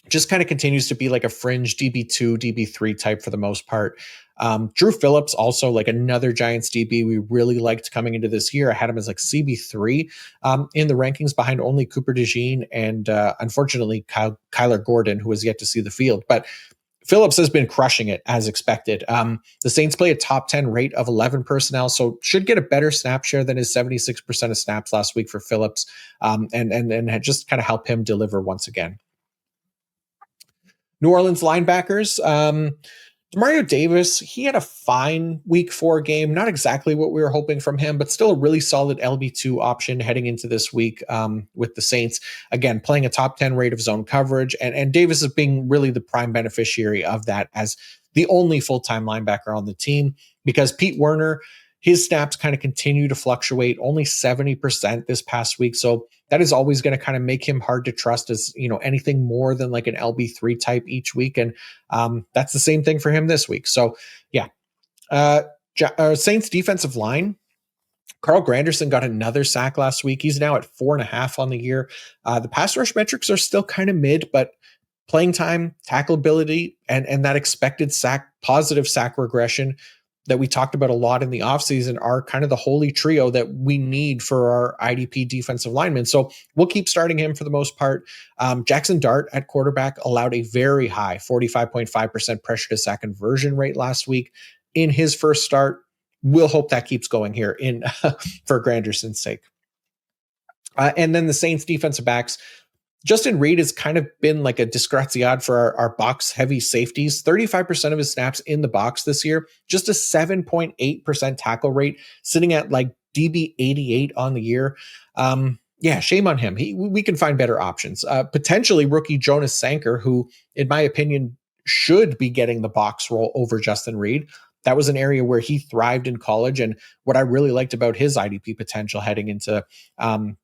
just kind of continues to be like a fringe DB2, DB3 type for the most part. Drew Phillips, also like another Giants DB we really liked coming into this year. I had him as like CB3 in the rankings behind only Cooper DeJean and unfortunately Kyler Gordon, who has yet to see the field. But Phillips has been crushing it as expected. The Saints play a top 10 rate of 11 personnel, so should get a better snap share than his 76% of snaps last week for Phillips, and just kind of help him deliver once again. New Orleans linebackers. Demario Davis, he had a fine week 4 game. Not exactly what we were hoping from him, but still a really solid LB2 option heading into this week with the Saints. Again, playing a top 10 rate of zone coverage, and Davis is being really the prime beneficiary of that as the only full-time linebacker on the team, because Pete Werner, his snaps kind of continue to fluctuate, only 70% this past week. So that is always going to kind of make him hard to trust as, anything more than like an LB3 type each week. And that's the same thing for him this week. So yeah, Saints defensive line. Carl Granderson got another sack last week. He's now at 4.5 on the year. The pass rush metrics are still kind of mid, but playing time, tackleability, and that expected positive sack regression that we talked about a lot in the offseason are kind of the holy trio that we need for our IDP defensive linemen. So we'll keep starting him for the most part. Jackson Dart at quarterback allowed a very high 45.5% pressure to sack conversion rate last week in his first start. We'll hope that keeps going here for Granderson's sake. And then the Saints defensive backs. Justin Reed has kind of been like a disgraziad for our box heavy safeties. 35% of his snaps in the box this year, just a 7.8% tackle rate, sitting at like DB 88 on the year. Yeah, shame on him. We can find better options. Potentially rookie Jonas Sanker, who, in my opinion, should be getting the box role over Justin Reed. That was an area where he thrived in college, and what I really liked about his IDP potential heading into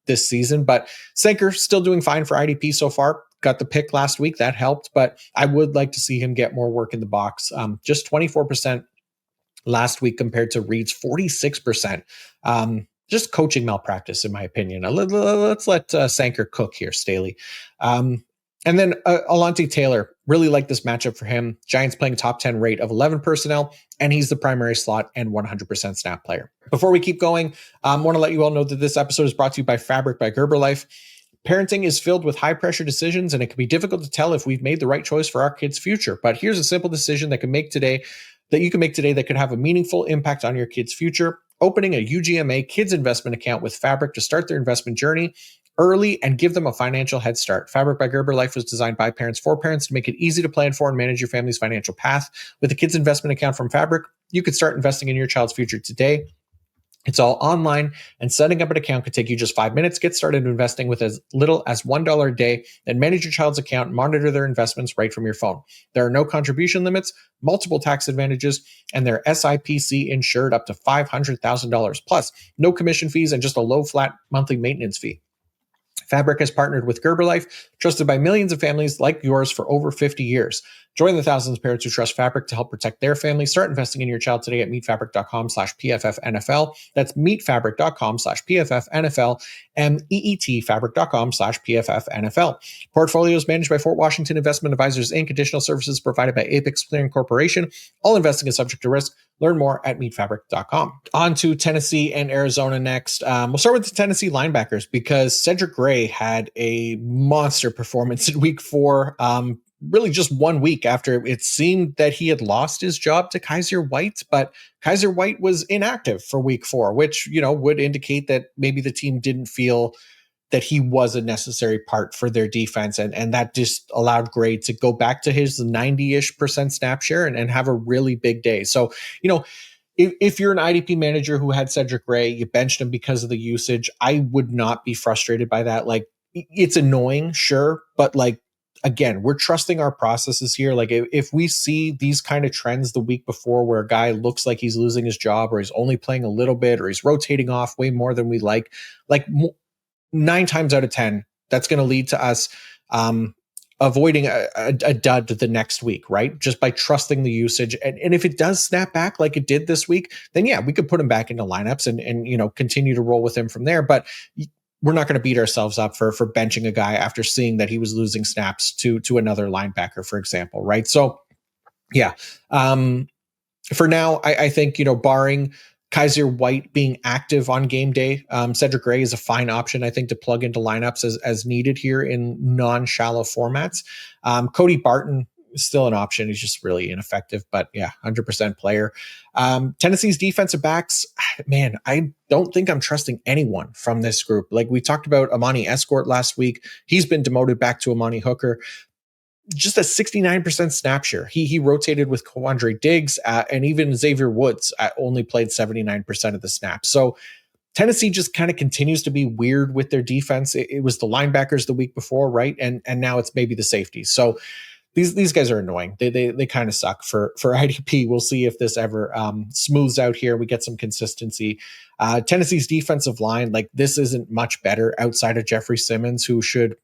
this season. But Sanker still doing fine for IDP so far. Got the pick last week. That helped, but I would like to see him get more work in the box. Just 24% last week compared to Reed's 46%. Just coaching malpractice, in my opinion. Let's let Sanker cook here, Staley. And then Alontae Taylor, really like this matchup for him. Giants playing top 10 rate of 11 personnel, and he's the primary slot and 100% snap player. Before we keep going, I want to let you all know that this episode is brought to you by Fabric by Gerber Life. Parenting is filled with high-pressure decisions, and it can be difficult to tell if we've made the right choice for our kids' future. But here's a simple decision that you can make today that could have a meaningful impact on your kids' future. Opening a UGMA kids investment account with Fabric to start their investment journey early and give them a financial head start. Fabric by Gerber Life was designed by parents for parents to make it easy to plan for and manage your family's financial path. With a kids investment account from Fabric, you could start investing in your child's future today. It's all online, and setting up an account could take you just 5 minutes. Get started investing with as little as $1 a day, then manage your child's account and monitor their investments right from your phone. There are no contribution limits, multiple tax advantages, and they're SIPC insured up to $500,000, plus no commission fees and just a low flat monthly maintenance fee. Fabric has partnered with Gerber Life, trusted by millions of families like yours for over 50 years. Join the thousands of parents who trust Fabric to help protect their family. Start investing in your child today at meetfabric.com/PFFNFL. That's meetfabric.com/PFFNFL and EETfabric.com/PFFNFL. Portfolios managed by Fort Washington Investment Advisors, Inc. Additional services provided by Apex Clearing Corporation. All investing is subject to risk. Learn more at meetfabric.com. On to Tennessee and Arizona next. We'll start with the Tennessee linebackers because Cedric Gray had a monster performance in week 4. Really just 1 week after it seemed that he had lost his job to Kaiser White, but Kaiser White was inactive for week 4, which, would indicate that maybe the team didn't feel that he was a necessary part for their defense. And that just allowed Gray to go back to his 90-ish% snap share and have a really big day. So, if you're an IDP manager who had Cedric Gray, you benched him because of the usage, I would not be frustrated by that. Like, it's annoying, sure, but again, we're trusting our processes here. Like if we see these kind of trends the week before where a guy looks like he's losing his job or he's only playing a little bit or he's rotating off way more than we like 9 times out of 10, that's going to lead to us avoiding a dud the next week, right? Just by trusting the usage. And if it does snap back like it did this week, then yeah, we could put him back into lineups and continue to roll with him from there. But we're not going to beat ourselves up for benching a guy after seeing that he was losing snaps to another linebacker, for example, right? So, yeah. For now, I think, barring Kaiser White being active on game day, Cedric Gray is a fine option, I think, to plug into lineups as needed here in non-shallow formats. Cody Barton still an option. He's just really ineffective, but yeah, 100% player. Tennessee's defensive backs, man, I don't think I'm trusting anyone from this group. Like we talked about Amani Escort last week. He's been demoted back to Amani Hooker. Just a 69% snap share. He rotated with Quandre Diggs, and even Xavier Woods only played 79% of the snaps. So Tennessee just kind of continues to be weird with their defense. It was the linebackers the week before, right? And now it's maybe the safeties. So these guys are annoying. They kind of suck for IDP. We'll see if this ever smooths out here. We get some consistency. Tennessee's defensive line, like this isn't much better outside of Jeffrey Simmons, who should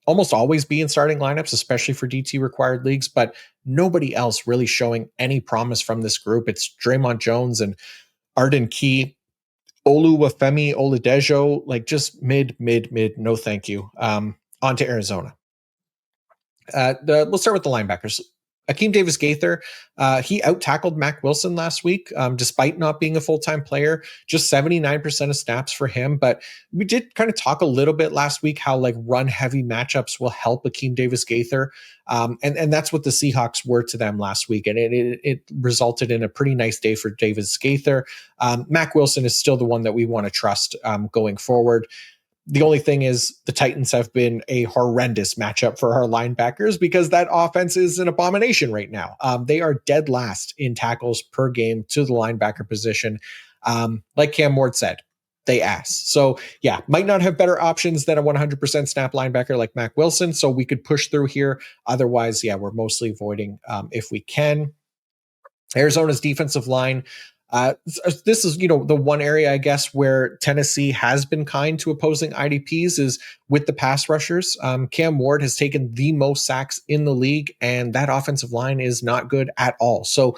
almost always be in starting lineups, especially for DT required leagues, but nobody else really showing any promise from this group. It's Draymond Jones and Arden Key, Oluwafemi Oladejo, like just mid. No, thank you. On to Arizona. We'll start with the linebackers. Akeem Davis Gaither, he out-tackled Mac Wilson last week, despite not being a full-time player, just 79% of snaps for him. But we did kind of talk a little bit last week how like run-heavy matchups will help Akeem Davis Gaither. And that's what the Seahawks were to them last week. And it resulted in a pretty nice day for Davis Gaither. Mac Wilson is still the one that we want to trust going forward. The only thing is the Titans have been a horrendous matchup for our linebackers because that offense is an abomination right now. They are dead last in tackles per game to the linebacker position. Like Cam Ward said, they ass. So yeah, might not have better options than a 100% snap linebacker like Mac Wilson. So we could push through here. Otherwise, yeah, we're mostly avoiding if we can. Arizona's defensive line. This is, the one area, I guess, where Tennessee has been kind to opposing IDPs is with the pass rushers. Cam Ward has taken the most sacks in the league, and that offensive line is not good at all. So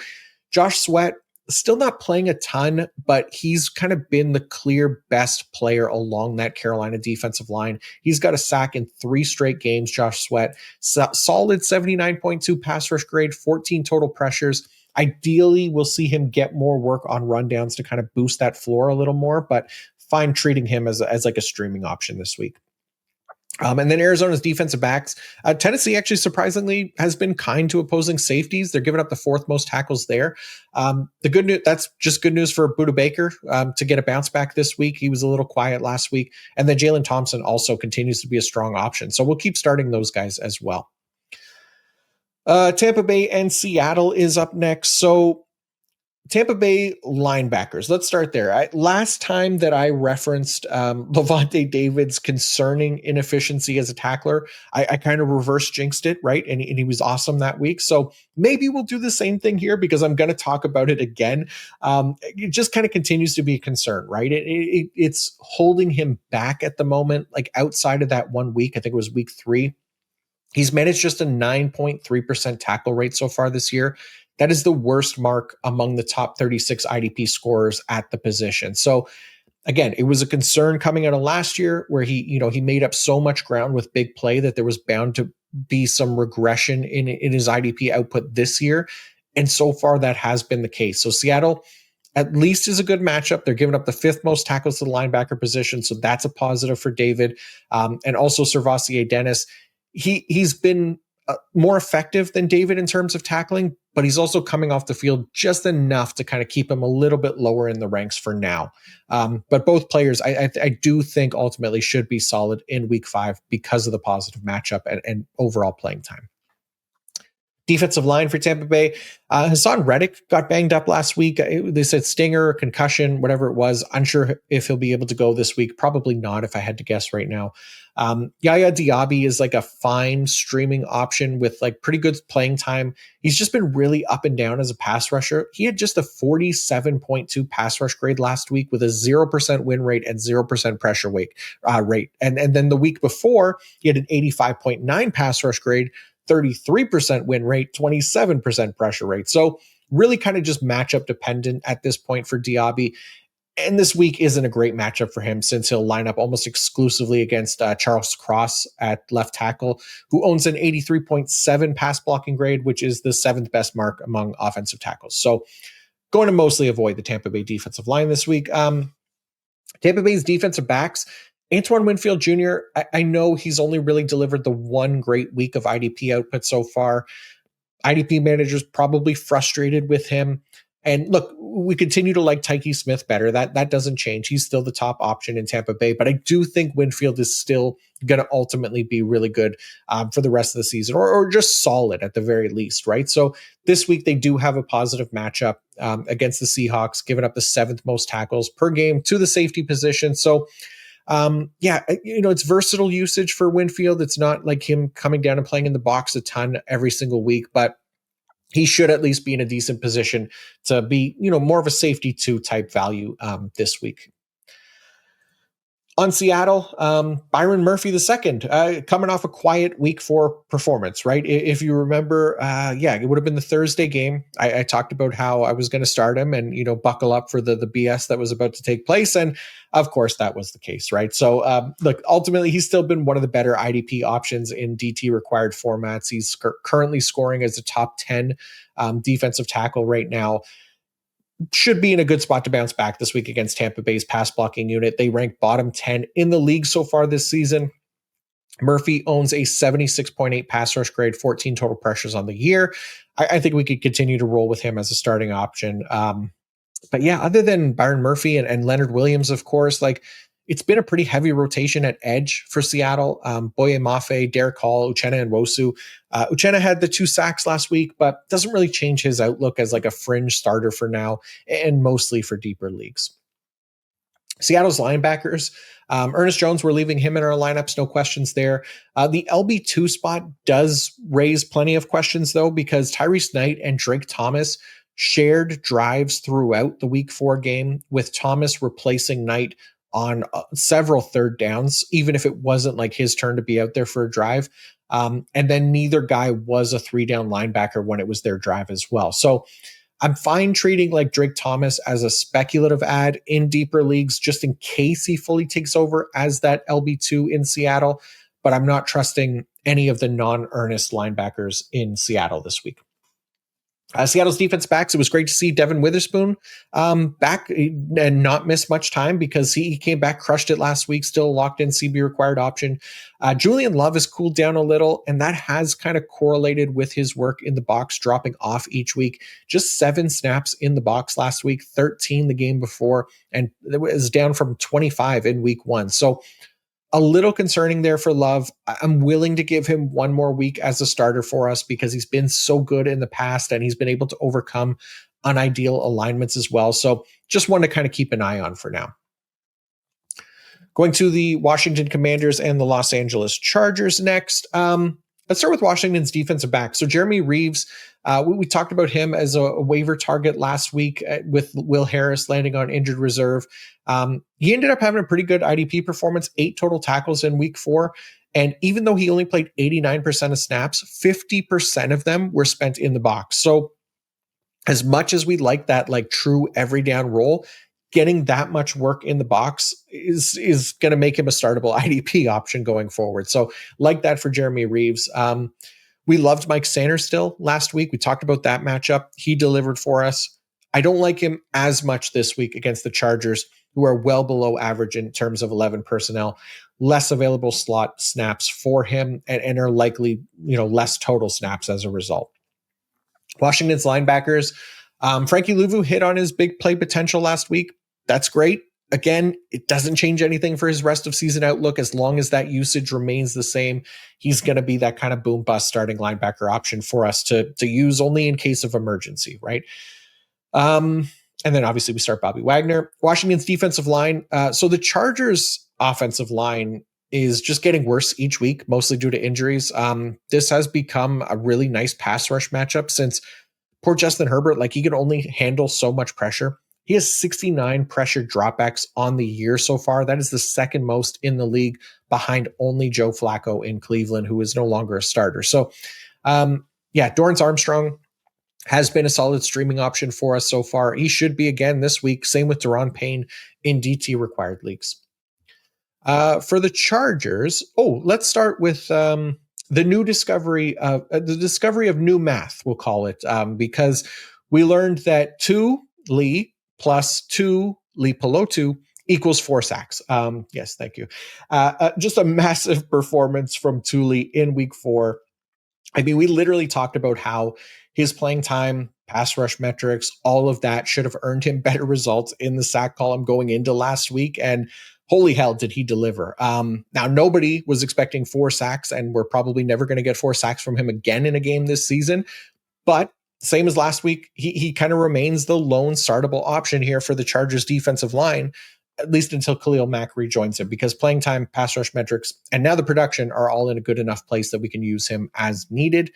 Josh Sweat, still not playing a ton, but he's kind of been the clear best player along that Carolina defensive line. He's got a sack in 3 straight games, Josh Sweat. Solid 79.2 pass rush grade, 14 total pressures. Ideally, we'll see him get more work on rundowns to kind of boost that floor a little more, but fine treating him as like a streaming option this week. And then Arizona's defensive backs. Tennessee actually surprisingly has been kind to opposing safeties. They're giving up the 4th most tackles there. The good news, that's just good news for Budda Baker to get a bounce back this week. He was a little quiet last week. And then Jalen Thompson also continues to be a strong option. So we'll keep starting those guys as well. Tampa Bay and Seattle is up next. So Tampa Bay linebackers, let's start there. Last time that I referenced Lavonte David's concerning inefficiency as a tackler, I kind of reverse jinxed it, right? And he was awesome that week. So maybe we'll do the same thing here because I'm going to talk about it again. It just kind of continues to be a concern, right? It's holding him back at the moment, like outside of that 1 week. I think it was week 3. He's managed just a 9.3% tackle rate so far this year. That is the worst mark among the top 36 IDP scorers at the position. So again, it was a concern coming out of last year where he made up so much ground with big play that there was bound to be some regression in his IDP output this year. And so far that has been the case. So Seattle at least is a good matchup. They're giving up the 5th most tackles to the linebacker position. So that's a positive for David. And also Servassier Dennis. He's been more effective than David in terms of tackling, but he's also coming off the field just enough to kind of keep him a little bit lower in the ranks for now. But both players, I do think ultimately should be solid in week 5 because of the positive matchup and overall playing time. Defensive line for Tampa Bay. Hassan Reddick got banged up last week. They said stinger, concussion, whatever it was. Unsure if he'll be able to go this week. Probably not if I had to guess right now. Yaya Diaby is like a fine streaming option with like pretty good playing time. He's just been really up and down as a pass rusher. He had just a 47.2 pass rush grade last week with a 0% win rate and 0% pressure rate. And then the week before, he had an 85.9 pass rush grade, 33% win rate, 27% pressure rate. So really kind of just matchup dependent at this point for Diaby. And this week isn't a great matchup for him since he'll line up almost exclusively against Charles Cross at left tackle, who owns an 83.7 pass blocking grade, which is the 7th best mark among offensive tackles. So going to mostly avoid the Tampa Bay defensive line this week. Tampa Bay's defensive backs, Antoine Winfield Jr., I know he's only really delivered the 1 great week of IDP output so far. IDP managers probably frustrated with him. And look, we continue to like Tyke Smith better. That doesn't change. He's still the top option in Tampa Bay, but I do think Winfield is still going to ultimately be really good for the rest of the season, or just solid at the very least, right? So this week they do have a positive matchup against the Seahawks, giving up the 7th most tackles per game to the safety position. So it's versatile usage for Winfield. It's not like him coming down and playing in the box a ton every single week, but he should at least be in a decent position to be, more of a safety 2 type value this week. On Seattle, Byron Murphy II, coming off a quiet week 4 performance, right? If you remember, it would have been the Thursday game. I talked about how I was going to start him and, buckle up for the BS that was about to take place. And of course, that was the case, right? So, look, ultimately, he's still been one of the better IDP options in DT required formats. He's currently scoring as a top 10 defensive tackle right now. Should be in a good spot to bounce back this week against Tampa Bay's pass blocking unit. They rank bottom 10 in the league so far this season. Murphy owns a 76.8 pass rush grade, 14 total pressures on the year. I think we could continue to roll with him as a starting option. But yeah, other than Byron Murphy and Leonard Williams, of course, it's been a pretty heavy rotation at edge for Seattle. Boye Mafe, Derek Hall, Uchenna Nwosu. Uchenna had the 2 sacks last week, but doesn't really change his outlook as a fringe starter for now, and mostly for deeper leagues. Seattle's linebackers, Ernest Jones, we're leaving him in our lineups, no questions there. The LB2 spot does raise plenty of questions, though, because Tyrese Knight and Drake Thomas shared drives throughout the week 4 game, with Thomas replacing Knight on several third downs, even if it wasn't his turn to be out there for a drive. And then neither guy was a 3-down linebacker when it was their drive as well. So I'm fine treating Drake Thomas as a speculative ad in deeper leagues, just in case he fully takes over as that LB2 in Seattle, but I'm not trusting any of the non-Ernest linebackers in Seattle this week. Seattle's defense backs, it was great to see Devin Witherspoon back and not miss much time, because he came back, crushed it last week, still locked in CB required option. Julian Love has cooled down a little, and that has kind of correlated with his work in the box, dropping off each week. Just 7 snaps in the box last week, 13 the game before, and it was down from 25 in week 1. So a little concerning there for Love. I'm willing to give him one more week as a starter for us, because he's been so good in the past and he's been able to overcome unideal alignments as well. So just one to kind of keep an eye on for now. Going to the Washington Commanders and the Los Angeles Chargers next. Let's start with Washington's defensive back. So Jeremy Reeves, we talked about him as a waiver target last week with Will Harris landing on injured reserve. He ended up having a pretty good IDP performance, 8 total tackles in week 4. And even though he only played 89% of snaps, 50% of them were spent in the box. So as much as we like that true every down role, getting that much work in the box is going to make him a startable IDP option going forward. So like that for Jeremy Reeves. We loved Mike Sanders still last week. We talked about that matchup. He delivered for us. I don't like him as much this week against the Chargers, who are well below average in terms of 11 personnel, less available slot snaps for him, and are likely, less total snaps as a result. Washington's linebackers, Frankie Louvu hit on his big play potential last week. That's great. Again, it doesn't change anything for his rest of season outlook. As long as that usage remains the same, he's going to be that kind of boom bust starting linebacker option for us to use only in case of emergency, right? And then obviously we start Bobby Wagner. Washington's defensive line. So the Chargers offensive line is just getting worse each week, mostly due to injuries. This has become a really nice pass rush matchup, since poor Justin Herbert, he can only handle so much pressure. He has 69 pressure dropbacks on the year so far. That is the second most in the league, behind only Joe Flacco in Cleveland, who is no longer a starter. So, Dorrance Armstrong has been a solid streaming option for us so far. He should be again this week. Same with Daron Payne in DT required leagues. For the Chargers, let's start with the discovery of new math, we'll call it, because we learned that 2 Lee plus 2 Lee Pelotu equals 4 sacks. Yes, thank you. Just a massive performance from Tuli in week 4. I mean, we literally talked about how his playing time, pass rush metrics, all of that should have earned him better results in the sack column going into last week. And holy hell, did he deliver? Now, nobody was expecting 4 sacks, and we're probably never going to get 4 sacks from him again in a game this season. But same as last week, he kind of remains the lone startable option here for the Chargers defensive line, at least until Khalil Mack rejoins him, because playing time, pass rush metrics, and now the production are all in a good enough place that we can use him as needed.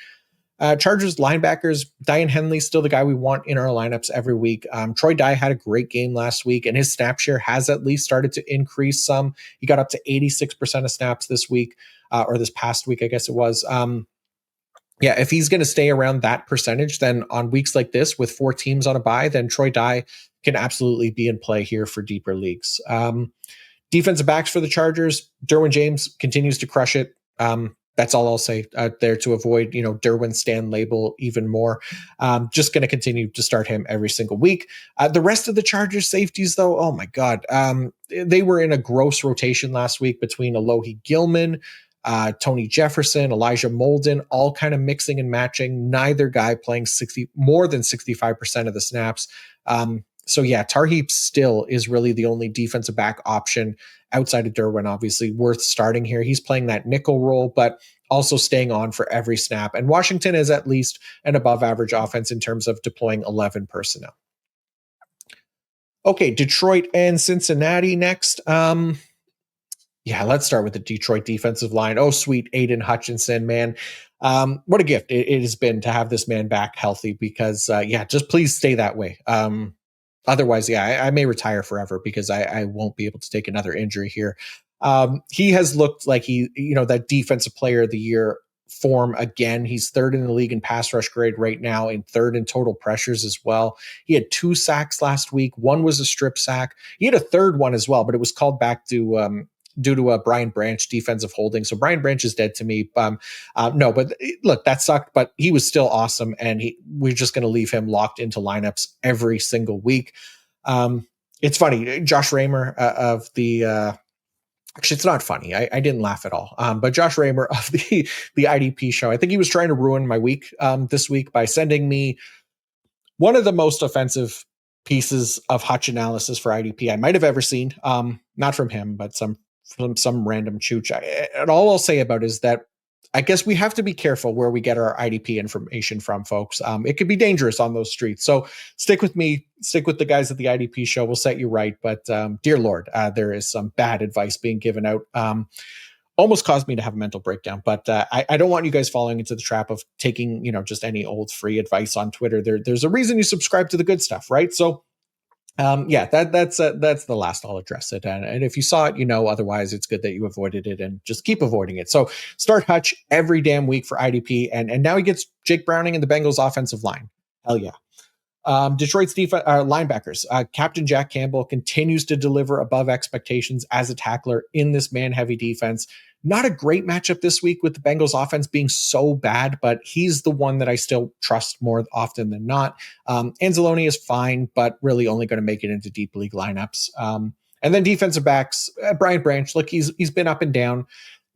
Chargers linebackers, Diane Henley, still the guy we want in our lineups every week. Troy Dye had a great game last week, and his snap share has at least started to increase some. He got up to 86% of snaps this week, or this past week, I guess it was. Yeah, if he's going to stay around that percentage, then on weeks like this with 4 teams on a bye, then Troy Dye can absolutely be in play here for deeper leagues. Defensive backs for the Chargers, Derwin James continues to crush it. That's all I'll say out there to avoid, Derwin Stan label even more. Just going to continue to start him every single week. The rest of the Chargers safeties, though, oh my God. They were in a gross rotation last week between Alohi Gilman, Tony Jefferson, Elijah Molden, all kind of mixing and matching. Neither guy playing more than 65% of the snaps. So yeah, Tarheep still is really the only defensive back option outside of Derwin, obviously worth starting here. He's playing that nickel role, but also staying on for every snap. And Washington is at least an above average offense in terms of deploying 11 personnel. Okay, Detroit and Cincinnati next. Yeah, let's start with the Detroit defensive line. Oh, sweet Aiden Hutchinson, man. What a gift it has been to have this man back healthy because, just please stay that way. Otherwise, I may retire forever because I won't be able to take another injury here. He has looked like that defensive player of the year form again. He's 3rd in the league in pass rush grade right now and 3rd in total pressures as well. He had 2 sacks last week. One was a strip sack. He had a 3rd one as well, but it was called back to due to a Brian Branch defensive holding. So Brian Branch is dead to me. No, but look, that sucked, but he was still awesome. And we're just going to leave him locked into lineups every single week. It's funny. Josh Raymer of the, actually, it's not funny. I didn't laugh at all. But Josh Raymer of the IDP show, I think he was trying to ruin my week this week by sending me one of the most offensive pieces of Hutch analysis for IDP I might have ever seen. Not from him, but from some random chooch. And all I'll say about it is that I guess we have to be careful where we get our IDP information from, folks. It could be dangerous on those streets. So stick with me, stick with the guys at the IDP show. We'll set you right. But dear Lord, there is some bad advice being given out. Almost caused me to have a mental breakdown. But I don't want you guys falling into the trap of taking, just any old free advice on Twitter. There's a reason you subscribe to the good stuff, right? So that's the last I'll address it. And if you saw it, otherwise it's good that you avoided it and just keep avoiding it. So start Hutch every damn week for IDP. And now he gets Jake Browning and the Bengals offensive line. Hell yeah. Detroit's linebackers. Captain Jack Campbell continues to deliver above expectations as a tackler in this man-heavy defense. Not a great matchup this week with the Bengals offense being so bad, but he's the one that I still trust more often than not. Anzalone is fine, but really only going to make it into deep league lineups. And then defensive backs, Brian Branch, look, he's been up and down.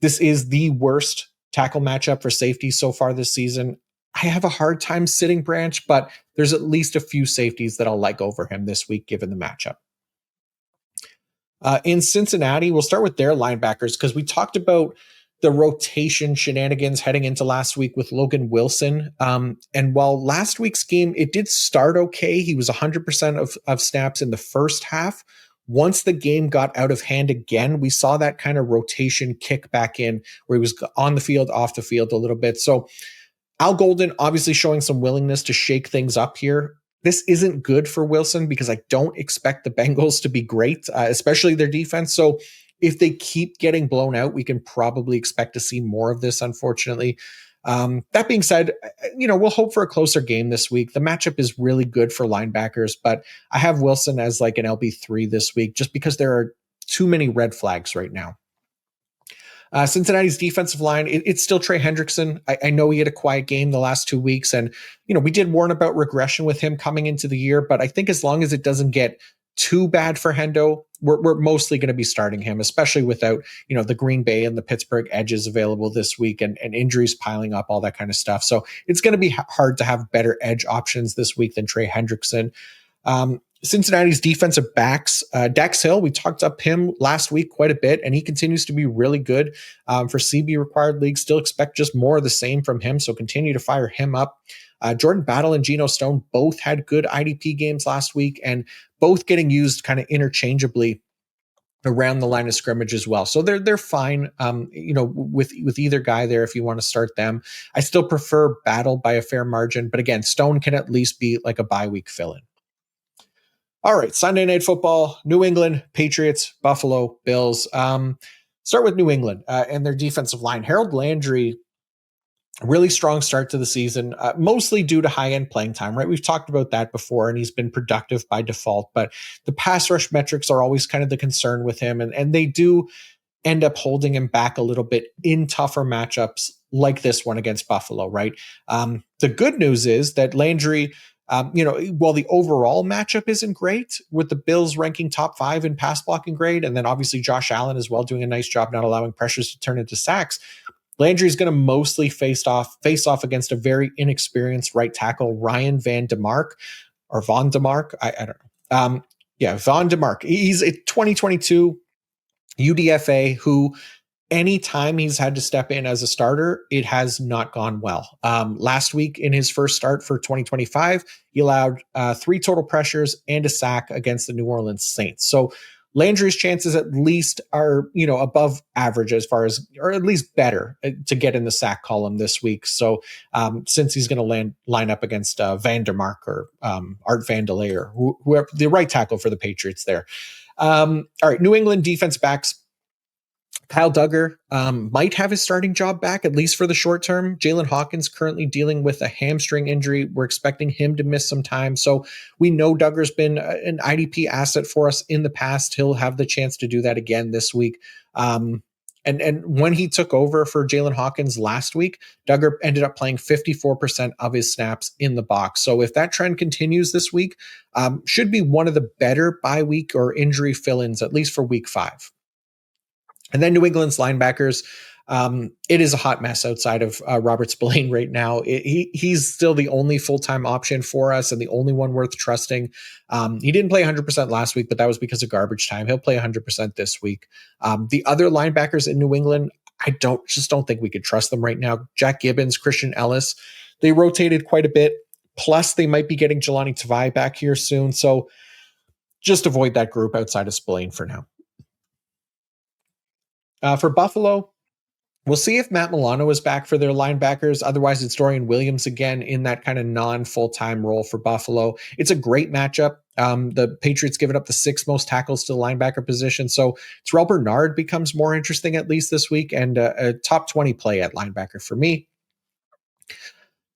This is the worst tackle matchup for safety so far this season. I have a hard time sitting Branch, but there's at least a few safeties that I'll like over him this week, given the matchup. In Cincinnati, we'll start with their linebackers because we talked about the rotation shenanigans heading into last week with Logan Wilson. And while last week's game, it did start okay, he was 100% of snaps in the first half. Once the game got out of hand again, we saw that kind of rotation kick back in where he was on the field, off the field a little bit. So Al Golden obviously showing some willingness to shake things up here. This isn't good for Wilson because I don't expect the Bengals to be great, especially their defense. So if they keep getting blown out, we can probably expect to see more of this, unfortunately. That being said, we'll hope for a closer game this week. The matchup is really good for linebackers, but I have Wilson as like an LB3 this week just because there are too many red flags right now. Cincinnati's defensive line, it's still Trey Hendrickson. I know he had a quiet game the last 2 weeks, and we did warn about regression with him coming into the year, but I think as long as it doesn't get too bad for Hendo, we're mostly going to be starting him, especially without, the Green Bay and the Pittsburgh edges available this week and injuries piling up, all that kind of stuff. So it's going to be hard to have better edge options this week than Trey Hendrickson. Cincinnati's defensive backs, Dax Hill, we talked up him last week quite a bit, and he continues to be really good for CB required leagues. Still expect just more of the same from him, so continue to fire him up. Jordan Battle and Geno Stone both had good IDP games last week, and both getting used kind of interchangeably around the line of scrimmage as well. So they're fine, with either guy there if you want to start them. I still prefer Battle by a fair margin, but again, Stone can at least be like a bye week fill-in. All right, Sunday Night Football, New England, Patriots, Buffalo, Bills. Start with New England and their defensive line. Harold Landry, really strong start to the season, mostly due to high-end playing time, right? We've talked about that before, and he's been productive by default, but the pass rush metrics are always kind of the concern with him, and they do end up holding him back a little bit in tougher matchups like this one against Buffalo, right? The good news is that Landry, while the overall matchup isn't great, with the Bills ranking top 5 in pass blocking grade, and then obviously Josh Allen as well doing a nice job not allowing pressures to turn into sacks, Landry is going to mostly face off against a very inexperienced right tackle, Ryan Van DeMark, or Von DeMark. I don't know. Von DeMark. He's a 2022 UDFA who, anytime he's had to step in as a starter, it has not gone well. Last week in his first start for 2025, he allowed 3 total pressures and a sack against the New Orleans Saints. So Landry's chances at least are, above average as far as, or at least better to get in the sack column this week. So since he's going to line up against Vandermark or Art Vandelay or whoever, the right tackle for the Patriots there. All right, New England defense backs. Kyle Duggar might have his starting job back, at least for the short term. Jalen Hawkins currently dealing with a hamstring injury. We're expecting him to miss some time. So we know Duggar's been an IDP asset for us in the past. He'll have the chance to do that again this week. And when he took over for Jalen Hawkins last week, Duggar ended up playing 54% of his snaps in the box. So if that trend continues this week, should be one of the better bye week or injury fill-ins, at least for week 5. And then New England's linebackers, it is a hot mess outside of Robert Spillane right now. He's still the only full-time option for us and the only one worth trusting. He didn't play 100% last week, but that was because of garbage time. He'll play 100% this week. The other linebackers in New England, I don't think we could trust them right now. Jack Gibbons, Christian Ellis, they rotated quite a bit. Plus, they might be getting Jelani Tavai back here soon. So just avoid that group outside of Spillane for now. For Buffalo, we'll see if Matt Milano is back for their linebackers. Otherwise, it's Dorian Williams again in that kind of non-full-time role for Buffalo. It's a great matchup. The Patriots giving up the 6th most tackles to the linebacker position. So Terrell Bernard becomes more interesting at least this week, and a top 20 play at linebacker for me.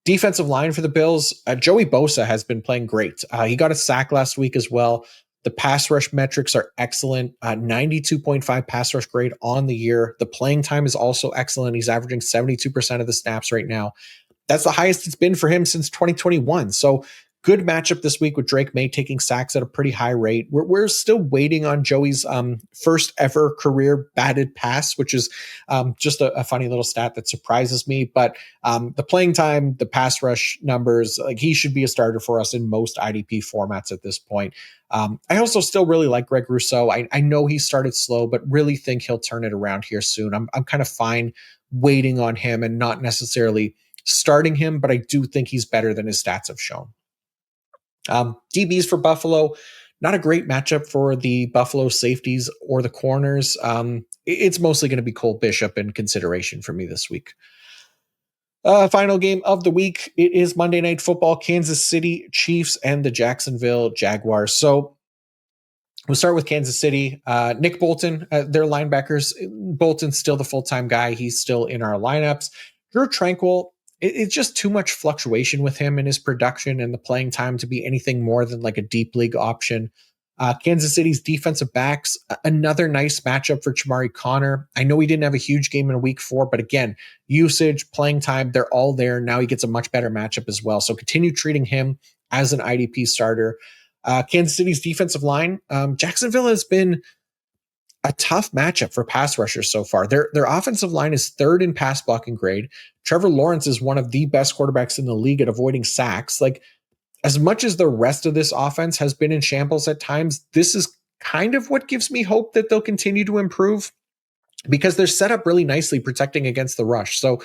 Defensive line for the Bills, Joey Bosa has been playing great. He got a sack last week as well. The pass rush metrics are excellent, 92.5 pass rush grade on the year. The playing time is also excellent. He's averaging 72% of the snaps right now. That's the highest it's been for him since 2021. So good matchup this week with Drake May taking sacks at a pretty high rate. We're still waiting on Joey's first ever career batted pass, which is just a funny little stat that surprises me. But the playing time, the pass rush numbers, like he should be a starter for us in most IDP formats at this point. I also still really like Greg Rousseau. I know he started slow, but really think he'll turn it around here soon. I'm kind of fine waiting on him and not necessarily starting him, but I do think he's better than his stats have shown. DBs for Buffalo, not a great matchup for the Buffalo safeties or the corners. It's mostly going to be Cole Bishop in consideration for me this week. Final game of the week. It is Monday Night Football, Kansas City Chiefs and the Jacksonville Jaguars. So we'll start with Kansas City. Nick Bolton, their linebackers. Bolton's still the full-time guy. He's still in our lineups. Drew Tranquil, it's just too much fluctuation with him in his production and the playing time to be anything more than like a deep league option. Kansas City's defensive backs, another nice matchup for Chamari Connor. I know he didn't have a huge game in week 4, but again, usage, playing time, they're all there. Now he gets a much better matchup as well. So continue treating him as an IDP starter. Kansas City's defensive line. Jacksonville has been a tough matchup for pass rushers so far. Their offensive line is third in pass blocking grade. Trevor Lawrence is one of the best quarterbacks in the league at avoiding sacks. Like, as much as the rest of this offense has been in shambles at times, this is kind of what gives me hope that they'll continue to improve, because they're set up really nicely protecting against the rush. So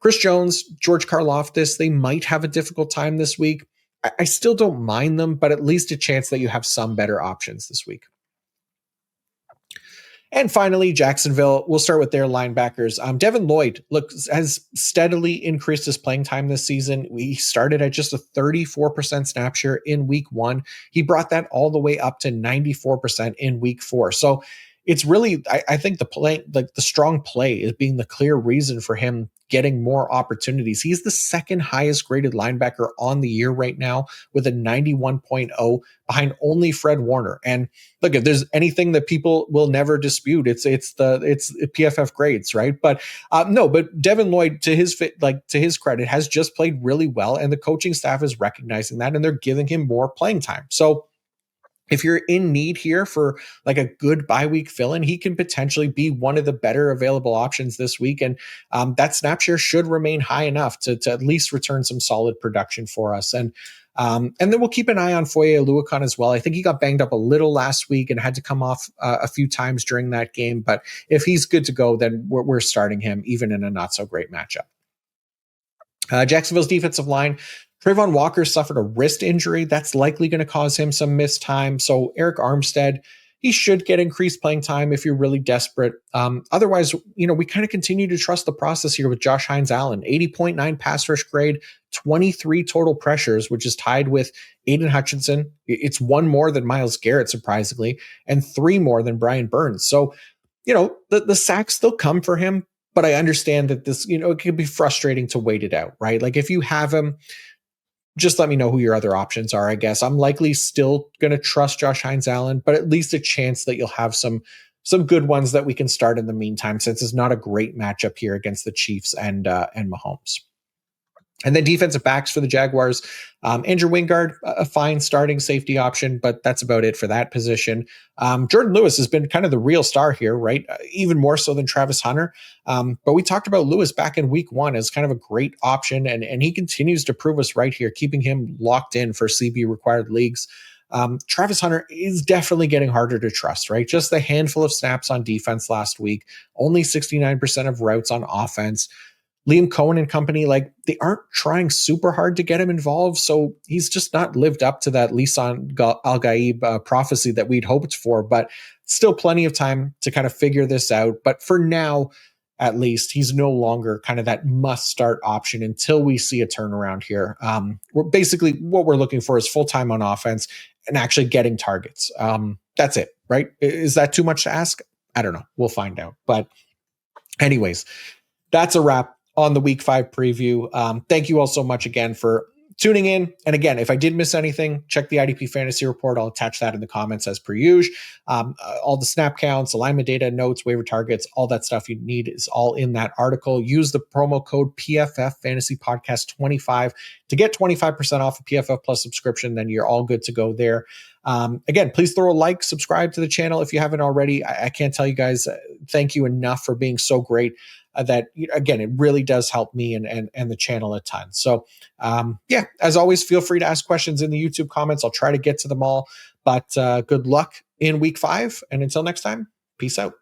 Chris Jones, George Karlaftis, they might have a difficult time this week. I still don't mind them, but at least a chance that you have some better options this week. And finally, Jacksonville, we'll start with their linebackers. Devin Lloyd has steadily increased his playing time this season. We started at just a 34% snap share in week 1. He brought that all the way up to 94% in week 4. So it's really, I think the strong play is being the clear reason for him getting more opportunities. He's the second highest graded linebacker on the year right now with a 91.0 behind only Fred Warner. And look, if there's anything that people will never dispute, it's PFF grades, right? But but Devin Lloyd, to his credit, has just played really well, and the coaching staff is recognizing that, and they're giving him more playing time. So if you're in need here for like a good bye week fill-in, he can potentially be one of the better available options this week. And that snap share should remain high enough to at least return some solid production for us. And then we'll keep an eye on Foye Oluokun as well. I think he got banged up a little last week and had to come off a few times during that game. But if he's good to go, then we're starting him even in a not so great matchup. Jacksonville's defensive line. Trayvon Walker suffered a wrist injury. That's likely going to cause him some missed time. So Eric Armstead, he should get increased playing time if you're really desperate. Otherwise, we kind of continue to trust the process here with Josh Hines-Allen. 80.9 pass rush grade, 23 total pressures, which is tied with Aiden Hutchinson. It's one more than Myles Garrett, surprisingly, and 3 more than Brian Burns. So, the sacks still come for him, but I understand that this, it can be frustrating to wait it out, right? Like, if you have him, just let me know who your other options are, I guess. I'm likely still going to trust Josh Hines-Allen, but at least a chance that you'll have some good ones that we can start in the meantime, since it's not a great matchup here against the Chiefs and Mahomes. And then defensive backs for the Jaguars. Andrew Wingard, a fine starting safety option, but that's about it for that position. Jordan Lewis has been kind of the real star here, right? Even more so than Travis Hunter. But we talked about Lewis back in week 1 as kind of a great option, and he continues to prove us right here, keeping him locked in for CB required leagues. Travis Hunter is definitely getting harder to trust, right? Just a handful of snaps on defense last week, only 69% of routes on offense. Liam Cohen and company, they aren't trying super hard to get him involved. So he's just not lived up to that Lisan Al-Gaib prophecy that we'd hoped for, but still plenty of time to kind of figure this out. But for now, at least, he's no longer kind of that must start option until we see a turnaround here. What we're looking for is full-time on offense and actually getting targets. That's it, right? Is that too much to ask? I don't know. We'll find out. But anyways, that's a wrap on the week 5 preview. Thank you all so much again for tuning in. And again, if I did miss anything, check the IDP fantasy report. I'll attach that in the comments as per usual. All the snap counts, alignment data, notes, waiver targets, all that stuff you need is all in that article. Use the promo code PFF Fantasy Podcast 25 to get 25% off a PFF Plus subscription. Then you're all good to go there. Again, please throw a like, subscribe to the channel if you haven't already. I can't tell you guys thank you enough for being so great. That, again, it really does help me and the channel a ton. So, as always, feel free to ask questions in the YouTube comments. I'll try to get to them all. But good luck in week 5. And until next time, peace out.